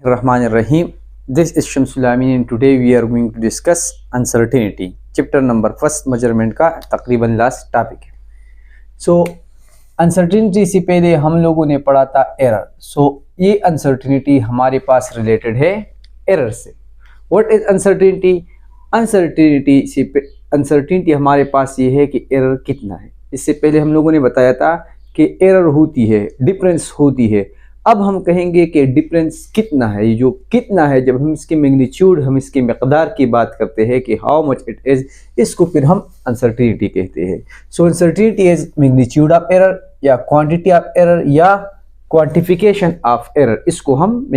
Rahman Rahim. This is Shamsul Amin and today we are going to discuss uncertainty. Chapter number first measurement का तकरीबन last topic है. So uncertainty से पहले हम लोगों ने पढ़ा था error. So ये uncertainty हमारे पास related है error से. What is uncertainty? Uncertainty हमारे पास ये है कि error कितना है. इससे पहले हम लोगों ने बताया था कि error होती है, difference होती है. अब हम कहेंगे कि डिफरेंस कितना है. ये जो कितना है, जब हम इसके मैग्नीट्यूड, हम इसके मकदार की बात करते हैं कि हाउ मच इट इज़, इसको फिर हम अनसर्टेनिटी कहते हैं. So uncertainty is magnitude of error या क्वांटिटी ऑफ एरर या क्वांटिफिकेशन ऑफ एरर. इसको हम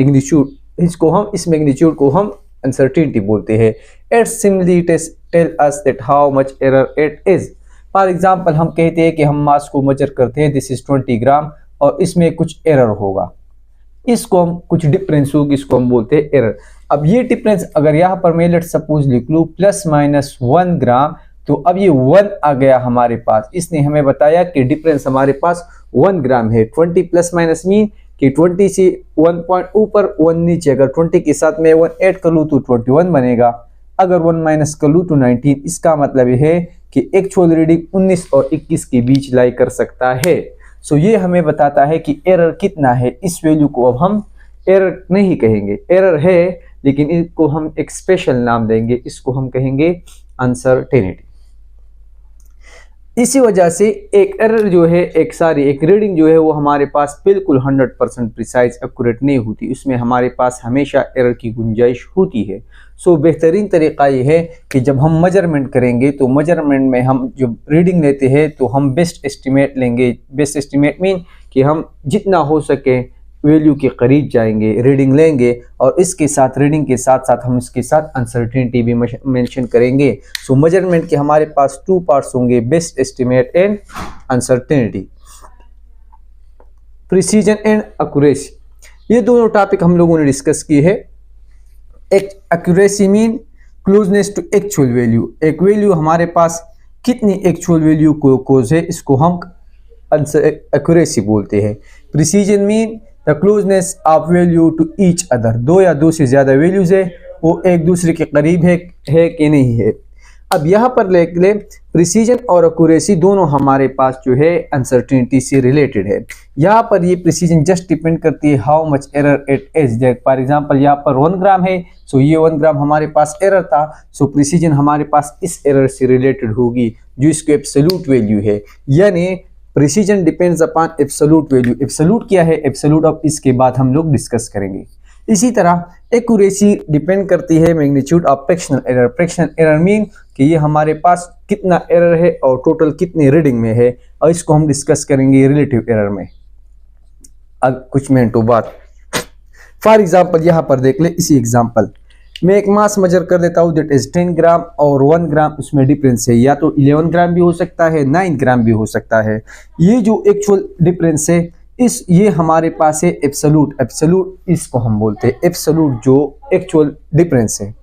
इस मैग्नीट्यूड को हम अनसर्टेनिटी बोलते हैं. It simply tell us that how much error it is. For example हम कहते हैं कि हम मास को मेजर करते हैं, दिस इज 20 ग्राम और इसमें कुछ एरर होगा, इसको हम कुछ डिफरेंस होगी, इसको हम बोलते हैं एरर. अब ये डिफरेंस अगर यहाँ पर मैं लेट सपोज लिख लूँ ±1 ग्राम, तो अब ये 1 आ गया हमारे पास. इसने हमें बताया कि डिफरेंस हमारे पास 1 ग्राम है. 20 प्लस माइनस मीन कि 20 से 1 पॉइंट ऊपर 1 नीचे. अगर 20 के साथ मैं 1 ऐड कर लूँ तो 21 बनेगा. अगर 1 माइनस कर लूँ तो 19. इसका मतलब ये है कि एक्चुअल रीडिंग 19 और 21 के बीच लाई कर सकता है. सो ये हमें बताता है कि एरर कितना है. इस वैल्यू को अब हम एरर नहीं कहेंगे, एरर है लेकिन इसको हम एक स्पेशल नाम देंगे, इसको हम कहेंगे अनसर्टेनिटी. इसी वजह से एक एरर जो है, एक रीडिंग जो है वो हमारे पास बिल्कुल 100% प्रिसाइज एक्यूरेट नहीं होती. उसमें हमारे पास हमेशा एरर की गुंजाइश होती है. सो बेहतरीन तरीका ये है कि जब हम मेजरमेंट करेंगे तो मेजरमेंट में हम जो रीडिंग लेते हैं तो हम बेस्ट एस्टिमेट लेंगे. बेस्ट एस्टिमेट मीन कि हम जितना हो सके वैल्यू के करीब जाएंगे, रीडिंग लेंगे और इसके साथ रीडिंग के साथ साथ हम इसके साथ अनसर्टेनिटी भी मेंशन करेंगे. सो मेजरमेंट के हमारे पास 2 पार्ट्स होंगे, best estimate and uncertainty, precision and accuracy. ये दोनों टॉपिक हम लोगों ने डिस्कस किए हैं. Accuracy mean closeness to actual value. एक वैल्यू हमारे पास कितनी एक्चुअल वैल्यू को कोज है, इसको हम एक्यूरेसी बोलते हैं. Precision mean the closeness of value to each other. 2 या 2 से ज़्यादा वैल्यूज है वो एक दूसरे के करीब है कि नहीं है. अब यहाँ पर देख ले, प्रिसीजन और एक्यूरेसी दोनों हमारे पास जो है अनसर्टेनिटी से रिलेटेड है. यहाँ पर ये प्रिसीजन जस्ट डिपेंड करती है how much error it is. For example यहाँ पर 1 ग्राम है, सो ये 1 ग्राम हमारे पास एरर था. सो प्रिसीजन हमारे पास इस एरर से रिलेटेड होगी जो इसको एब्सोल्यूट वैल्यू है. यानी precision depends upon absolute value. Absolute क्या है, एब्सोल्यूट अब इसके बाद हम लोग डिस्कस करेंगे. इसी तरह एक्यूरेसी डिपेंड करती है magnitude of fractional error. Fractional error mean कि ये हमारे पास कितना एरर है और टोटल कितनी रीडिंग में है, और इसको हम डिस्कस करेंगे रिलेटिव एरर में अब कुछ मिनटों बाद. फॉर एग्जांपल यहाँ पर देख ले, इसी एग्जांपल मैं एक मास मेजर कर देता हूँ, दैट इज 10 ग्राम और 1 ग्राम. उसमें डिफरेंस है, या तो 11 ग्राम भी हो सकता है, 9 ग्राम भी हो सकता है. ये जो एक्चुअल डिफरेंस है ये हमारे पास है एब्सोल्यूट इसको हम बोलते हैं एब्सोल्यूट जो एक्चुअल डिफरेंस है.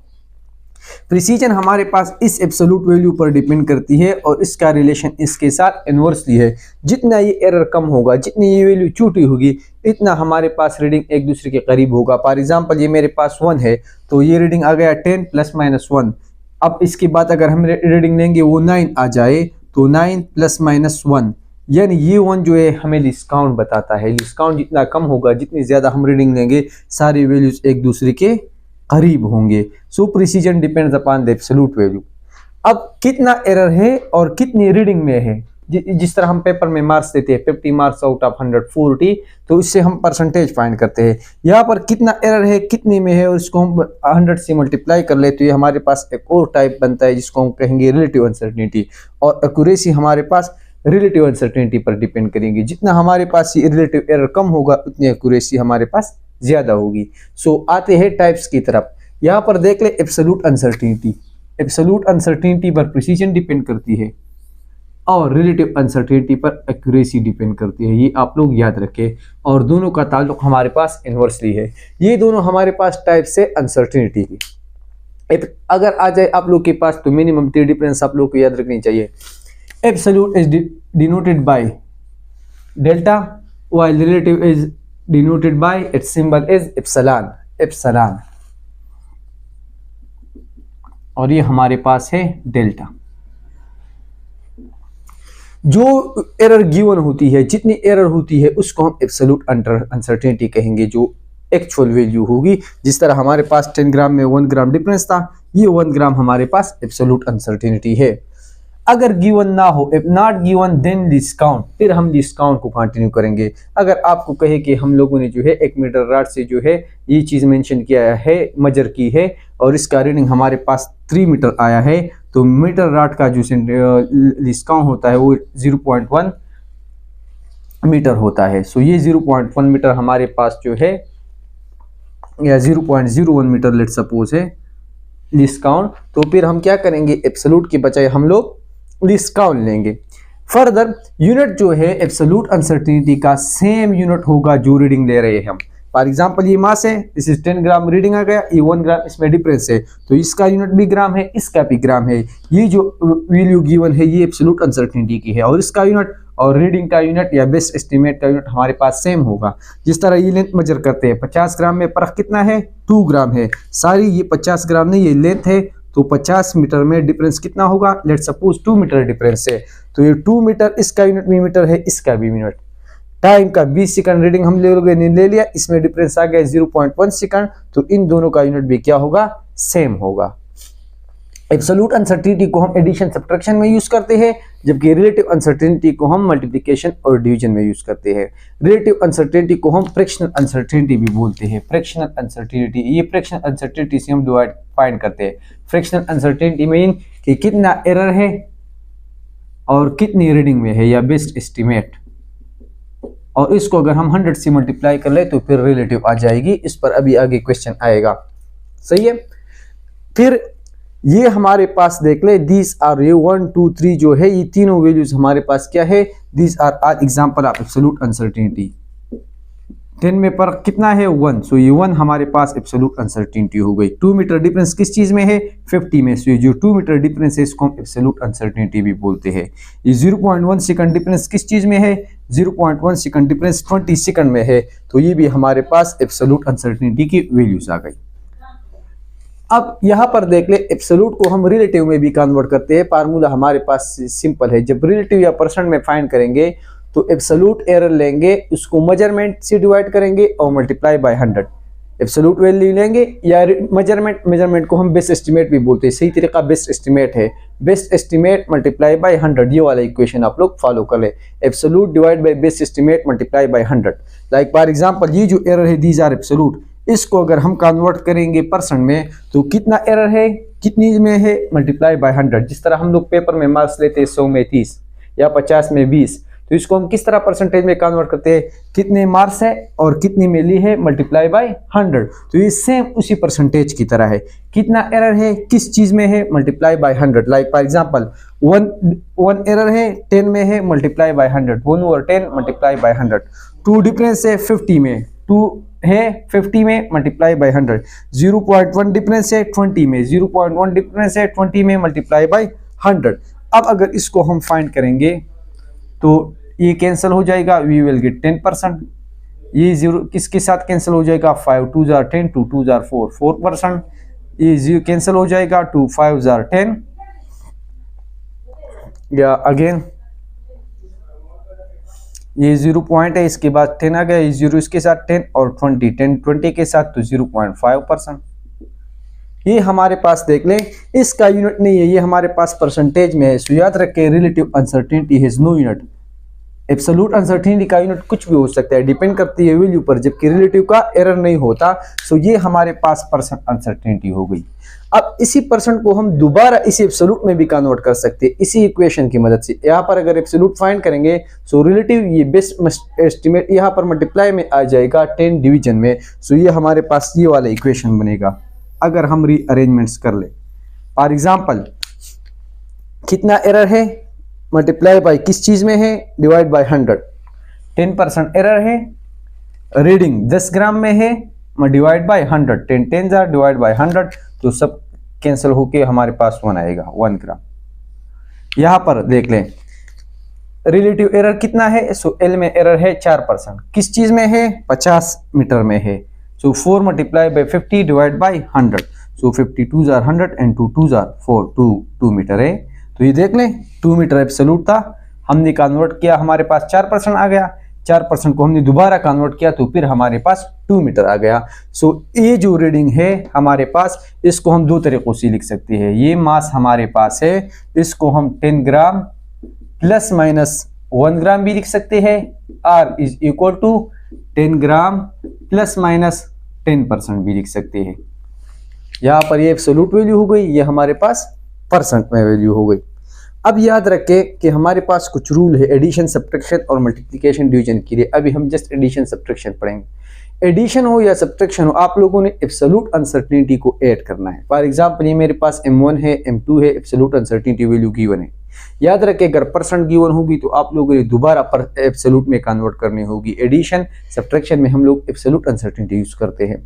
प्रिसीजन हमारे पास इस एब्सोल्यूट वैल्यू पर डिपेंड करती है और इसका रिलेशन इसके साथ इन्वर्सली है. जितना ये एरर कम होगा, जितनी ये वैल्यू छोटी होगी, इतना हमारे पास रीडिंग एक दूसरे के करीब होगा. फॉर एग्जांपल ये मेरे पास 1 है तो ये रीडिंग आ गया 10 + -1. अब इसके बाद अगर हम रीडिंग लेंगे वो 9 आ जाए तो 9 + -1, यानी ये 1 जो है हमें डिस्काउंट बताता है. डिस्काउंट जितना कम होगा, जितनी ज़्यादा हम रीडिंग लेंगे, सारी वैल्यूज एक दूसरे के करीब होंगे. So precision depends upon the absolute value. अब कितना एरर है और कितनी रीडिंग में है, जिस तरह हम पेपर में मार्क्स देते हैं 50 मार्क्स आउट ऑफ 140, तो इससे हम परसेंटेज फाइंड करते हैं. यहाँ पर कितना एरर है, कितने में है, और इसको हम 100 से मल्टीप्लाई कर ले तो ये हमारे पास एक और टाइप बनता है जिसको हम कहेंगे रिलेटिव अनसर्टेनिटी. और एक्यूरेसी हमारे पास रिलेटिव अनसर्टेनिटी पर डिपेंड करेंगे. जितना हमारे पास ये रिलेटिव एरर कम होगा उतनी एक्यूरेसी हमारे पास ज़्यादा होगी. सो आते हैं टाइप्स की तरफ. यहाँ पर देख ले एब्सोल्यूट अनसर्टेनिटी. एब्सोल्यूट अनसर्टेनिटी पर प्रिसीजन डिपेंड करती है और रिलेटिव अनसर्टेनिटी पर एक्यूरेसी डिपेंड करती है. ये आप लोग याद रखें, और दोनों का ताल्लुक हमारे पास इन्वर्सली है. ये दोनों हमारे पास टाइप्स है अनसर्टेनिटी की. अगर आ जाए आप लोग के पास तो मिनिमम 3 डिफरेंस आप लोग को याद रखनी चाहिए. Absolute is denoted by delta while relative is denoted by its symbol is epsilon. Epsilon और ये हमारे पास है डेल्टा। जो एरर गिवन होती है, जितनी एरर होती है उसको हम एब्सोल्यूट अनसर्टेनिटी कहेंगे, जो एक्चुअल वैल्यू होगी। जिस तरह हमारे पास 10 ग्राम में 1 ग्राम डिफरेंस था, ये 1 ग्राम हमारे पास एब्सोल्यूट अनसर्टेनिटी है। अगर गिवन ना हो, if not given then discount, फिर हम डिस्काउंट को कंटिन्यू करेंगे। अगर आपको कहे कि हम लोगों ने जो है 1 मीटर रॉड से जो है ये चीज मेंशन किया है, मेजर की है और इसका रीडिंग हमारे पास 3 मीटर आया है, तो मीटर रॉड का जो डिस्काउंट होता है वो 0.1 मीटर होता है। सो ये 0.1 मीटर हमारे पास जो है, या 0.01 मीटर लेट सपोज है डिस्काउंट। तो फिर हम क्या करेंगे, एब्सोल्यूट के बजाय हम लोग डिस्काउंट लेंगे। फर्दर यूनिट जो है एब्सोल्यूट अनसर्टेनिटी का सेम यूनिट होगा जो रीडिंग ले रहे हैं हम। फॉर एग्जांपल ये मास है, दिस इज 10 ग्राम रीडिंग आ गया, ये 1 ग्राम इसमें डिफरेंस है, तो इसका यूनिट भी ग्राम है, इसका भी ग्राम है। ये जो वैल्यू गिवन है ये एब्सोल्यूट अनसर्टेनिटी की है और इसका यूनिट और रीडिंग का यूनिट या बेस्ट एस्टिमेट का यूनिट हमारे पास सेम होगा। जिस तरह ये लेंथ मेजर करते हैं, 50 ग्राम में फर्क कितना है, 2 ग्राम है। सारी ये 50 ग्राम नहीं, ये लेंथ है, तो 50 मीटर में डिफरेंस कितना होगा, लेट सपोज 2 मीटर डिफरेंस है, तो ये 2 मीटर, इसका यूनिट भी मीटर है, इसका भी यूनिट। टाइम का 20 सेकंड रीडिंग हम लोगों ने ले लिया, इसमें डिफरेंस आ गया 0.1 सेकंड, तो इन दोनों का यूनिट भी क्या होगा, सेम होगा। एब्सोल्यूट अनसर्टेनिटी को हम एडिशन सब्ट्रैक्शन में यूज करते हैं, जबकि रिलेटिव अनसर्टेनिटी को हम मल्टीप्लिकेशन और डिवीजन में यूज करते हैं। रिलेटिव अनसर्टेनिटी को हम फ्रैक्शनल अनसर्टेनिटी भी बोलते हैं। फ्रैक्शनल अनसर्टेनिटी, ये फ्रैक्शनल अनसर्टेनिटी से हम डिवाइड फाइंड करते हैं। फ्रैक्शनल अनसर्टेनिटी मीन कि कितना एरर है और कितनी रीडिंग में है या बेस्ट एस्टिमेट, और इसको अगर हम 100 से मल्टीप्लाई कर ले तो फिर रिलेटिव आ जाएगी। इस पर अभी आगे क्वेश्चन आएगा, सही है। फिर ये हमारे पास देख ले, दीज आर ये 1 2 3 जो है ये तीनों वैल्यूज हमारे पास क्या है, these are example of absolute uncertainty. 10 में पर कितना है 1, सो ये 1 हमारे पास एब्सोल्यूट अनसर्टेनिटी हो गई। 2 मीटर डिफरेंस किस चीज में है, 50 में, सो ये जो 2 मीटर डिफरेंस है इसको हम एब्सोल्यूट अनसर्टेनिटी भी बोलते हैं। ये 0.1 सेकंड डिफरेंस किस चीज में है, 0.1 सेकंड डिफरेंस 20 सेकंड में है, तो ये भी हमारे पास एब्सोल्यूट अनसर्टेनिटी की वैल्यूज आ गई। अब यहाँ पर देख ले, एब्सोल्यूट को हम रिलेटिव में भी कन्वर्ट करते हैं। फार्मूला हमारे पास सिंपल है, जब रिलेटिव या परसेंट में फाइंड करेंगे तो एब्सोल्यूट एरर लेंगे, उसको मेजरमेंट से डिवाइड करेंगे और मल्टीप्लाई बाय 100। एब्सोल्यूट वैल्यू लेंगे या मेजरमेंट को हम बेस्ट एस्टिमेट भी बोलते हैं। सही तरीका बेस्ट एस्टिमेट है, बेस्ट एस्टिमेट मल्टीप्लाई बाय 100, ये वाला इक्वेशन आप लोग फॉलो कर ले। Absolute divide by best estimate multiply by 100। Like for example ये जो एरर है, दीज आर एब्सोल्यूट, इसको अगर हम कन्वर्ट करेंगे परसेंट में तो कितना एरर है, कितनी में है, मल्टीप्लाई बाय 100। जिस तरह हम लोग पेपर में मार्क्स लेते हैं 100 में 30 या 50 में 20, तो इसको हम किस तरह परसेंटेज में कन्वर्ट करते हैं, कितने मार्क्स है और कितनी मिली है, मल्टीप्लाई बाय 100। तो ये सेम उसी परसेंटेज की तरह है, कितना एरर है किस चीज में है, multiply by 100। Like for example 1 error है 10 में है, multiply by 100, 1/10 multiply by 100। 2 difference है 50 में, 2 है 50 में, मल्टीप्लाई बाय 100। 0.1 डिफरेंस है 20 में, 0.1 डिफरेंस है 20 में, मल्टीप्लाई बाय 100। अब अगर इसको हम फाइंड करेंगे तो ये कैंसिल हो जाएगा, वी विल गेट 10%। ये 0 किसके साथ कैंसिल हो जाएगा, 5 2 जार 10, 2 2 जार 4, 4%। ये 0 कैंसिल हो जाएगा, 2 5 जार 10, या अगेन ये 0 पॉइंट है, इसके बाद 10 आ गया, ये 0 इसके साथ 10 और 20, 10 20 के साथ, तो 0.5%। ये हमारे पास देख लें, इसका यूनिट नहीं है, ये हमारे पास परसेंटेज में है। सो याद रखें, relative uncertainty has no unit. Absolute uncertainty का यूनिट कुछ भी हो सकता है, डिपेंड करती है वैल्यू पर, जबकि रिलेटिव का एरर नहीं होता। सो ये हमारे पास परसेंट अनसर्टेनिटी हो गई। अब इसी परसेंट को हम दोबारा इसी एब्सोल्यूट में भी कन्वर्ट कर सकते हैं इसी इक्वेशन की मदद से। यहाँ पर अगर एब्सोल्यूट फाइंड करेंगे सो रिलेटिव ये बेस्ट एस्टिमेट यहाँ पर मल्टीप्लाई में आ जाएगा 10 डिवीजन में। सो ये हमारे पास ये वाला इक्वेशन बनेगा अगर हम रीअरेंजमेंट्स कर ले। फॉर एग्जाम्पल कितना एरर है, मल्टीप्लाई बाय किस चीज में है, डिवाइड बाय 100। 10% एरर है, रीडिंग 10 ग्राम में है, divide by 100, 10 10 jar divide by 100, तो सब कैंसिल होके हमारे पास 1 आएगा, 1 ग्राम। यहां पर देख लें रिलेटिव एरर कितना है, सो एल में एरर है 4%, किस चीज में है, 50 मीटर में है। So 4 multiplied by 50 divided by 100. So 50 2s are 100 and 2 2s are 4, 2 metre है। तो ये देख लें 2 मीटर एब्सोल्यूट था, हमने कन्वर्ट किया, हमारे पास 4% आ गया, 4% को हमने दोबारा कन्वर्ट किया तो फिर हमारे पास 2 मीटर आ गया। सो ये जो रीडिंग है हमारे पास, इसको हम दो तरीकों से लिख सकते हैं। ये मास हमारे पास है, इसको हम 10 ग्राम प्लस माइनस 1 ग्राम भी लिख सकते हैं। R is equal to 10 gram plus minus 10% भी लिख सकते हैं। यहाँ पर ये एब्सोल्यूट वैल्यू हो गई, ये हमारे पास परसेंट में वैल्यू हो गई। अब याद रखें कि हमारे पास कुछ रूल है एडिशन, सब्ट्रैक्शन और मल्टीप्लिकेशन डिवीजन के लिए। अभी हम जस्ट एडिशन सब्ट्रैक्शन पढ़ेंगे। एडिशन हो या सब्ट्रैक्शन हो, आप लोगों ने एब्सोल्यूट अनसर्टेनिटी को ऐड करना है। फॉर एग्जांपल ये मेरे पास M1 है, M2 है, एब्सोल्यूट अनसर्टेनिटी वैल्यू गिवन है। याद रखें अगर परसेंट गिवन होगी तो आप लोगों ने दोबारा एब्सोल्यूट में कन्वर्ट करनी होगी। एडिशन सब्ट्रैक्शन में हम लोग एब्सोल्यूट अनसर्टेनिटी यूज करते हैं।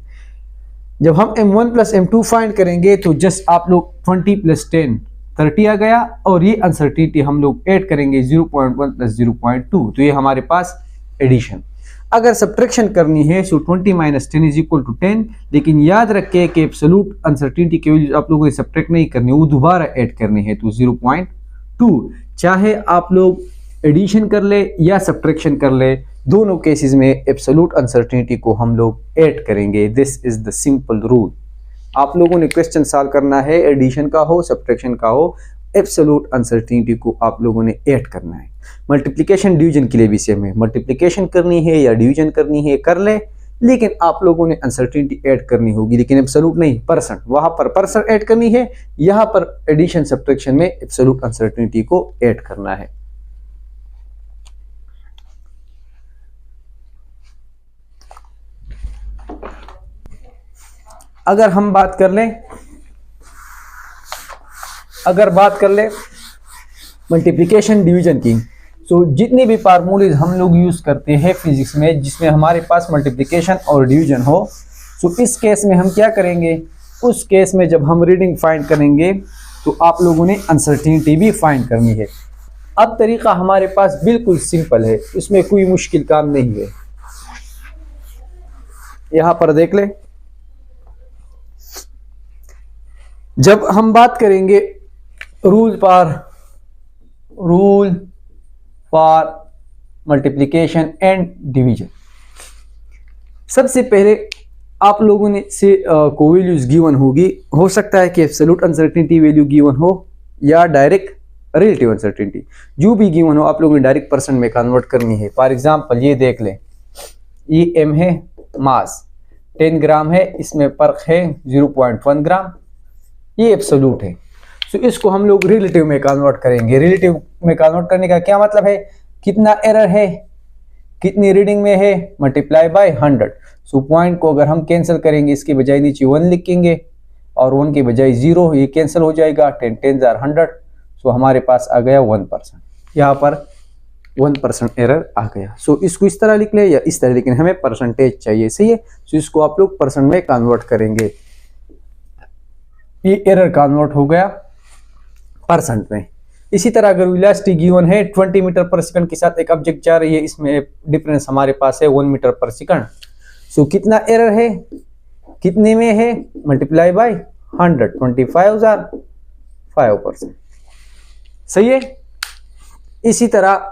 जब हम M1 प्लस M2 फाइंड करेंगे तो जस्ट आप लोग 20 प्लस 10 30 आ गया, और ये अनसर्टेनिटी हम लोग ऐड करेंगे 0.1 प्लस 0.2, तो ये हमारे पास एडिशन। अगर सब्ट्रैक्शन करनी है सो 20 माइनस 10 इज इक्वल टू 10, लेकिन याद रखें कि एब्सोल्यूट अनसर्टेनिटी की वैल्यू आप लोगों को सब्ट्रैक्ट नहीं करनी, वो दोबारा ऐड करनी है, तो 0.2। चाहे आप लोग एडिशन कर ले या सब्ट्रैक्शन कर ले, दोनों केसेस में एब्सोल्यूट अनसर्टेनिटी को हम लोग ऐड करेंगे। This is the simple rule. आप लोगों ने क्वेश्चन सॉल्व करना है, एडिशन का हो सब्ट्रैक्शन का हो, एब्सोल्यूट अनसर्टेनिटी को आप लोगों ने ऐड करना है। मल्टीप्लिकेशन डिवीजन के लिए भी सेम है, मल्टीप्लिकेशन करनी है या डिवीजन करनी है कर ले, लेकिन आप लोगों ने अनसर्टेनिटी ऐड करनी होगी, लेकिन एब्सोल्यूट नहीं, परसेंट। वहां पर परसेंट ऐड करनी है, यहाँ पर एडिशन सब्ट्रैक्शन में एब्सोल्यूट अनसर्टेनिटी को ऐड करना है। अगर हम बात कर लें मल्टीप्लिकेशन डिवीजन की, तो जितने भी फार्मूलेज हम लोग यूज करते हैं फिजिक्स में जिसमें हमारे पास मल्टीप्लिकेशन और डिवीजन हो, तो इस केस में हम क्या करेंगे, उस केस में जब हम रीडिंग फाइंड करेंगे तो आप लोगों ने अनसर्टेनिटी भी फाइंड करनी है। अब तरीका हमारे पास बिल्कुल सिंपल है, इसमें कोई मुश्किल काम नहीं है। यहां पर देख ले, जब हम बात करेंगे rule for multiplication and division, सबसे पहले आप लोगों ने से को वैल्यूज गिवन होगी, हो सकता है कि एब्सोल्यूट अनसर्टेनिटी वैल्यू गिवन हो या डायरेक्ट रिलेटिव अनसर्टेनिटी, जो भी गिवन हो आप लोगों ने डायरेक्ट परसेंट में कन्वर्ट करनी है। फॉर एग्जांपल ये देख लें, ये M है, मास 10 ग्राम है, इसमें फर्क है 0.1 ग्राम, ये एब्सोल्यूट है। तो इसको हम लोग रिलेटिव में कन्वर्ट करेंगे। रिलेटिव में कन्वर्ट करने का क्या मतलब है, कितना एरर है, कितनी रीडिंग में है, मल्टीप्लाई बाय 100। सो पॉइंट को अगर हम कैंसिल करेंगे, इसके बजाय नीचे 1 लिखेंगे और 1 के बजाय 0, ये कैंसिल हो जाएगा, 10 10s are 100। सो हमारे पास आ गया 1%, यहाँ पर 1% एरर आ गया। सो इसको इस तरह लिख ले या इस तरह, लेकिन हमें परसेंटेज चाहिए, सही है। सो इसको आप लोग परसेंट में कन्वर्ट करेंगे, ये एरर कन्वर्ट हो गया परसेंट में। इसी तरह अगर वेलोसिटी गिवन है 20 मीटर पर सेकंड के साथ एक ऑब्जेक्ट जा रही है, इसमें डिफरेंस हमारे पास है 1 मीटर पर सेकंड। सो कितना एरर है, कितने में है, मल्टीप्लाई बाय 100, 25% सही है। इसी तरह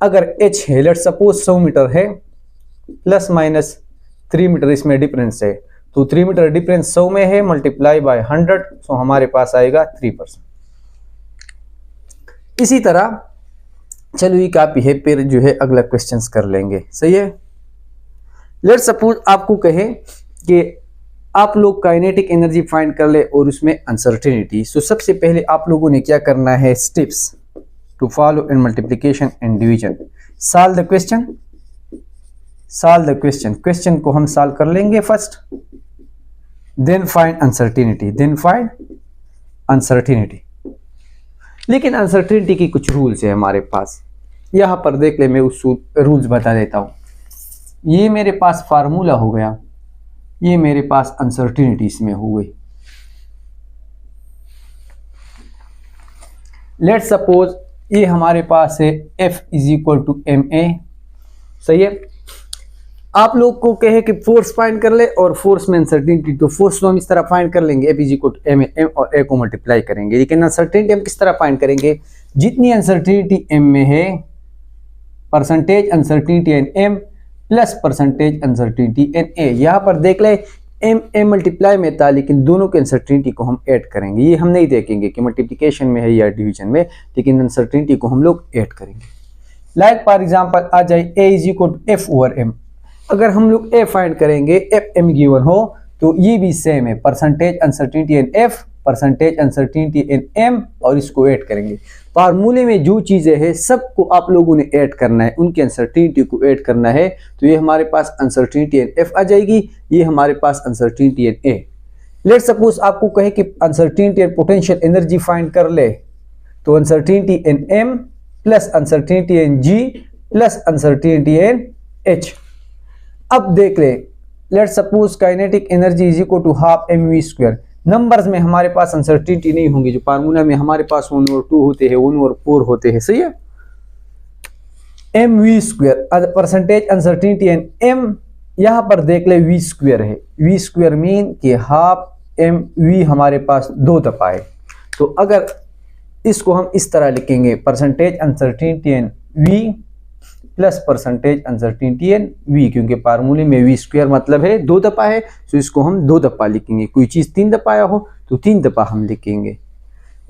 अगर h है, लेट्स सपोज 100 मीटर है, प्लस माइनस 3 मीटर इसमें डिफरेंस है, तो 3 मीटर डिफरेंस 100 में है, मल्टीप्लाई बाय 100, सो हमारे पास आएगा 3%। इसी तरह चलो ये काफी है, फिर जो है अगला क्वेश्चंस कर लेंगे, सही है। लेट्स सपोज आपको कहे कि आप लोग काइनेटिक एनर्जी फाइंड कर ले और उसमें अनसर्टेनिटी। सो सबसे पहले आप लोगों ने क्या करना है, steps to follow in multiplication and division. Solve the question को हम सॉल्व कर लेंगे फर्स्ट, देन फाइंड अनसर्टेनिटी। लेकिन अनसर्टेनिटी की कुछ रूल्स है हमारे पास, यहां पर देख ले, मैं उस रूल्स बता देता हूं। ये मेरे पास फार्मूला हो गया, ये मेरे पास अनसर्टेनिटी इसमें हो गई। लेट्स सपोज ये हमारे पास है F is equal to ma, सही है। आप लोग को कहे कि फोर्स फाइंड कर ले और फोर्स में अनसर्टेनिटी, तो फोर्स तो हम इस तरह फाइंड कर लेंगे, F = M है, M और A को मल्टीप्लाई करेंगे। लेकिन अनसर्टेनिटी हम किस तरह फाइंड करेंगे, जितनी अनसर्टेनिटी M में है, percentage uncertainty in M plus percentage uncertainty in A। यहाँ पर देख ले M मल्टीप्लाई में था, लेकिन दोनों के अनसर्टेनिटी को हम ऐड करेंगे। ये हम नहीं देखेंगे कि मल्टीप्लिकेशन में है या डिवीजन में, लेकिन अनसर्टेनिटी को हम लोग ऐड करेंगे। लाइक फॉर एग्जांपल आ जाए A = F/M। अगर हम लोग A फाइंड करेंगे, FM गिवन हो, तो ये भी सेम है, percentage uncertainty in F, percentage uncertainty in M, और इसको ऐड करेंगे। फार्मूले में जो चीज़ें हैं सबको आप लोगों ने ऐड करना है, उनकी अनसर्टेनिटी को ऐड करना है। तो ये हमारे पास अनसर्टेनिटी एन F आ जाएगी, ये हमारे पास uncertainty in A। Let suppose आपको कहे कि uncertainty and potential energy find कर ले, तो uncertainty in M plus uncertainty in G plus uncertainty in H। अब देख ले, let suppose kinetic energy = ½ mv²। Numbers में हमारे पास अनसर्टेनिटी नहीं होंगी, जो फार्मूला में हमारे पास 1 और 2 होते हैं, 1 और 4 होते हैं, सही है। mv², percentage uncertainty in M, यहाँ पर देख ले v² है, v² मीन कि ½ mv हमारे पास 2 दफा है। तो अगर इसको हम इस तरह लिखेंगे, percentage uncertainty in V plus percentage uncertainty in V, क्योंकि फार्मूले में v² मतलब है 2 दफा है, तो इसको हम 2 दफा लिखेंगे। कोई चीज़ 3 दफा आया हो तो 3 दफा हम लिखेंगे।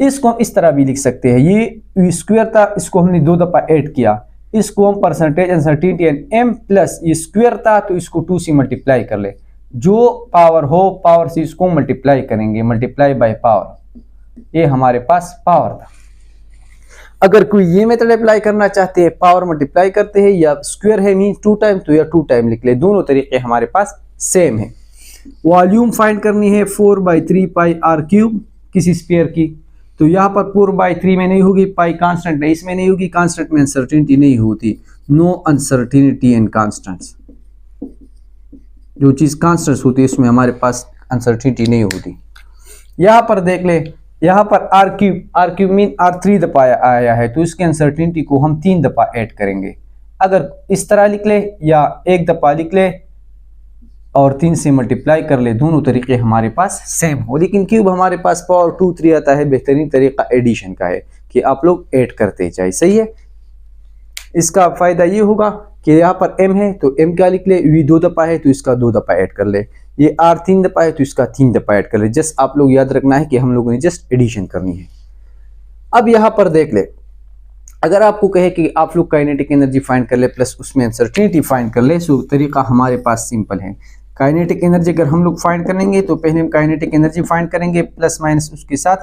इसको हम इस तरह भी लिख सकते हैं, ये v² था, इसको हमने 2 दफा ऐड किया, इसको हम percentage uncertainty in M plus ये स्क्वायर था, तो इसको 2 से मल्टीप्लाई कर ले, जो पावर हो पावर से इसको मल्टीप्लाई करेंगे, मल्टीप्लाई बाय पावर, ये हमारे पास पावर था। अगर कोई ये मेथड अप्लाई करना चाहते हैं, पावर मल्टीप्लाई करते हैं या स्क्वायर है मीन 2 टाइम, तो या 2 टाइम लिख ले, दोनों तरीके हमारे पास सेम है। वॉल्यूम फाइंड करनी है 4/3 पाई r³ किसी स्फीयर की, तो यहाँ पर 4/3 में नहीं होगी, पाई कांस्टेंट है, इसमें नहीं होगी, कांस्टेंट में अनसर्टेनिटी नहीं होती, नो अनसर्टेनिटी इन कांस्टेंट्स। जो चीज़ कांस्टेंट्स होती है इसमें हमारे पास अनसर्टेनिटी नहीं होती। यहाँ पर देख ले, यहाँ पर r³ मीन r3 दफा आया है, तो इसकी अनसर्टेनिटी को हम 3 दफा ऐड करेंगे। अगर इस तरह लिख ले या 1 दफा लिख ले और 3 से मल्टीप्लाई कर ले, दोनों तरीके हमारे पास सेम हो। लेकिन क्यूब हमारे पास पावर 2 3 आता है, बेहतरीन तरीका एडिशन का है कि आप लोग ऐड करते जाए, सही है। इसका फायदा ये होगा कि यहाँ पर m है तो m क्या लिख ले, v 2 दफा है तो इसका 2 दफा ऐड कर ले, ये r 3 दफा है तो इसका 3 दफा ऐड कर ले। जस्ट आप लोग याद रखना है कि हम लोगों ने जस्ट एडिशन करनी है। अब यहाँ पर देख ले, अगर आपको कहे कि आप लोग काइनेटिक एनर्जी फाइंड कर ले प्लस उसमें अनसर्टेनिटी फाइंड कर ले, सो तरीका हमारे पास सिंपल है। काइनेटिक एनर्जी अगर हम लोग फाइंड करेंगे तो पहले हम काइनेटिक एनर्जी फाइंड करेंगे, प्लस माइनस उसके साथ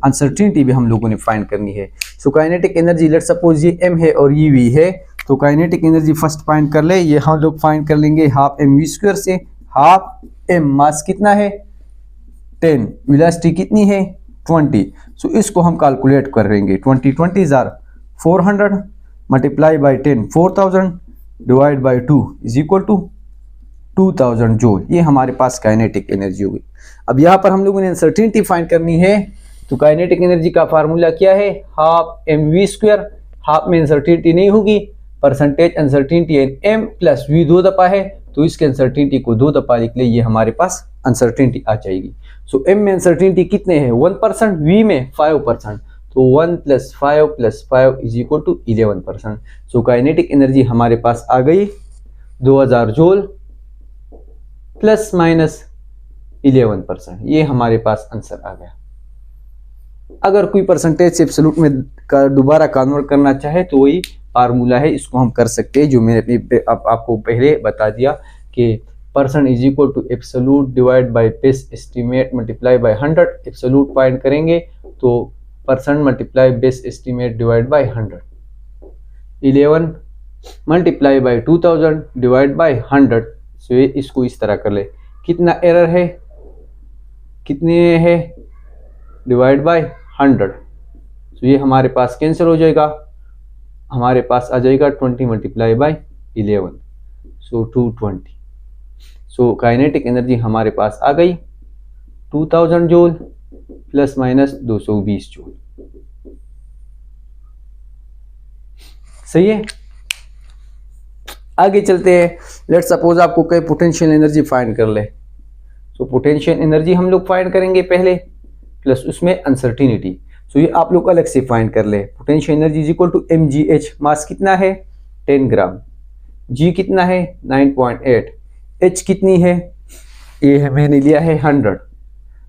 अनसर्टेनिटी भी हम लोगों ने फाइंड करनी है। So kinetic energy let suppose ये m है और ये v है, तो काइनेटिक एनर्जी फर्स्ट फाइंड कर ले, ये हम लोग फाइंड कर लेंगे ½ mv² से। ½ m मास कितना है 10, वेलोसिटी कितनी है 20, सो इसको हम कैलकुलेट करेंगे। 20 are 400 multiply by 10 4000 divide by 2 = 2000 joule. ये हमारे पास काइनेटिक एनर्जी होगी। अब यहाँ पर हम लोगों ने अनसर्टेनिटी फाइंड करनी है, तो काइनेटिक एनर्जी का फार्मूला क्या है, ½ mv²। हाफ में अनसर्टेनिटी नहीं होगी, percentage uncertainty in M plus v 2 दफा है, तो इसके अनसर्टेनिटी को 2 दफा लिख ले, ये हमारे पास अनसर्टेनिटी आ जाएगी। सो m में अनसर्टेनिटी कितने हैं 1%, v में 5%, तो 1 + 5 + 5 = 11%। सो काइनेटिक एनर्जी हमारे पास आ गई 2000 जूल प्लस माइनस 11%, ये हमारे पास आंसर आ गया। अगर कोई परसेंटेज से एब्सोल्यूट में दोबारा कन्वर्ट करना चाहे तो वही फार्मूला है, इसको हम कर सकते हैं, जो मैंने आपको पहले बता दिया कि percent = absolute divide by base estimate multiply by 100। Absolute find करेंगे तो percent multiply base estimate divide by 100, 11 multiply by 2000 divide by 100। सो ये इसको इस तरह कर ले, कितना एरर है, कितने है डिवाइड बाय 100। सो ये हमारे पास कैंसिल हो जाएगा, हमारे पास आ जाएगा 20 multiply by 11, so 220। So kinetic energy हमारे पास आ गई 2000 जूल प्लस माइनस 220 जूल। सही है। आगे चलते हैं। लेट सपोज आपको कहीं पोटेंशियल एनर्जी फाइंड कर ले, तो पोटेंशियल एनर्जी हम लोग फाइंड करेंगे पहले, प्लस उसमें अनसर्टिनिटी। सो ये आप लोग अलग से फाइंड कर ले। Potential energy is equal to mgh, mass कितना है 10 ग्राम, g कितना है 9.8, h कितनी है, ये है मैंने लिया है 100।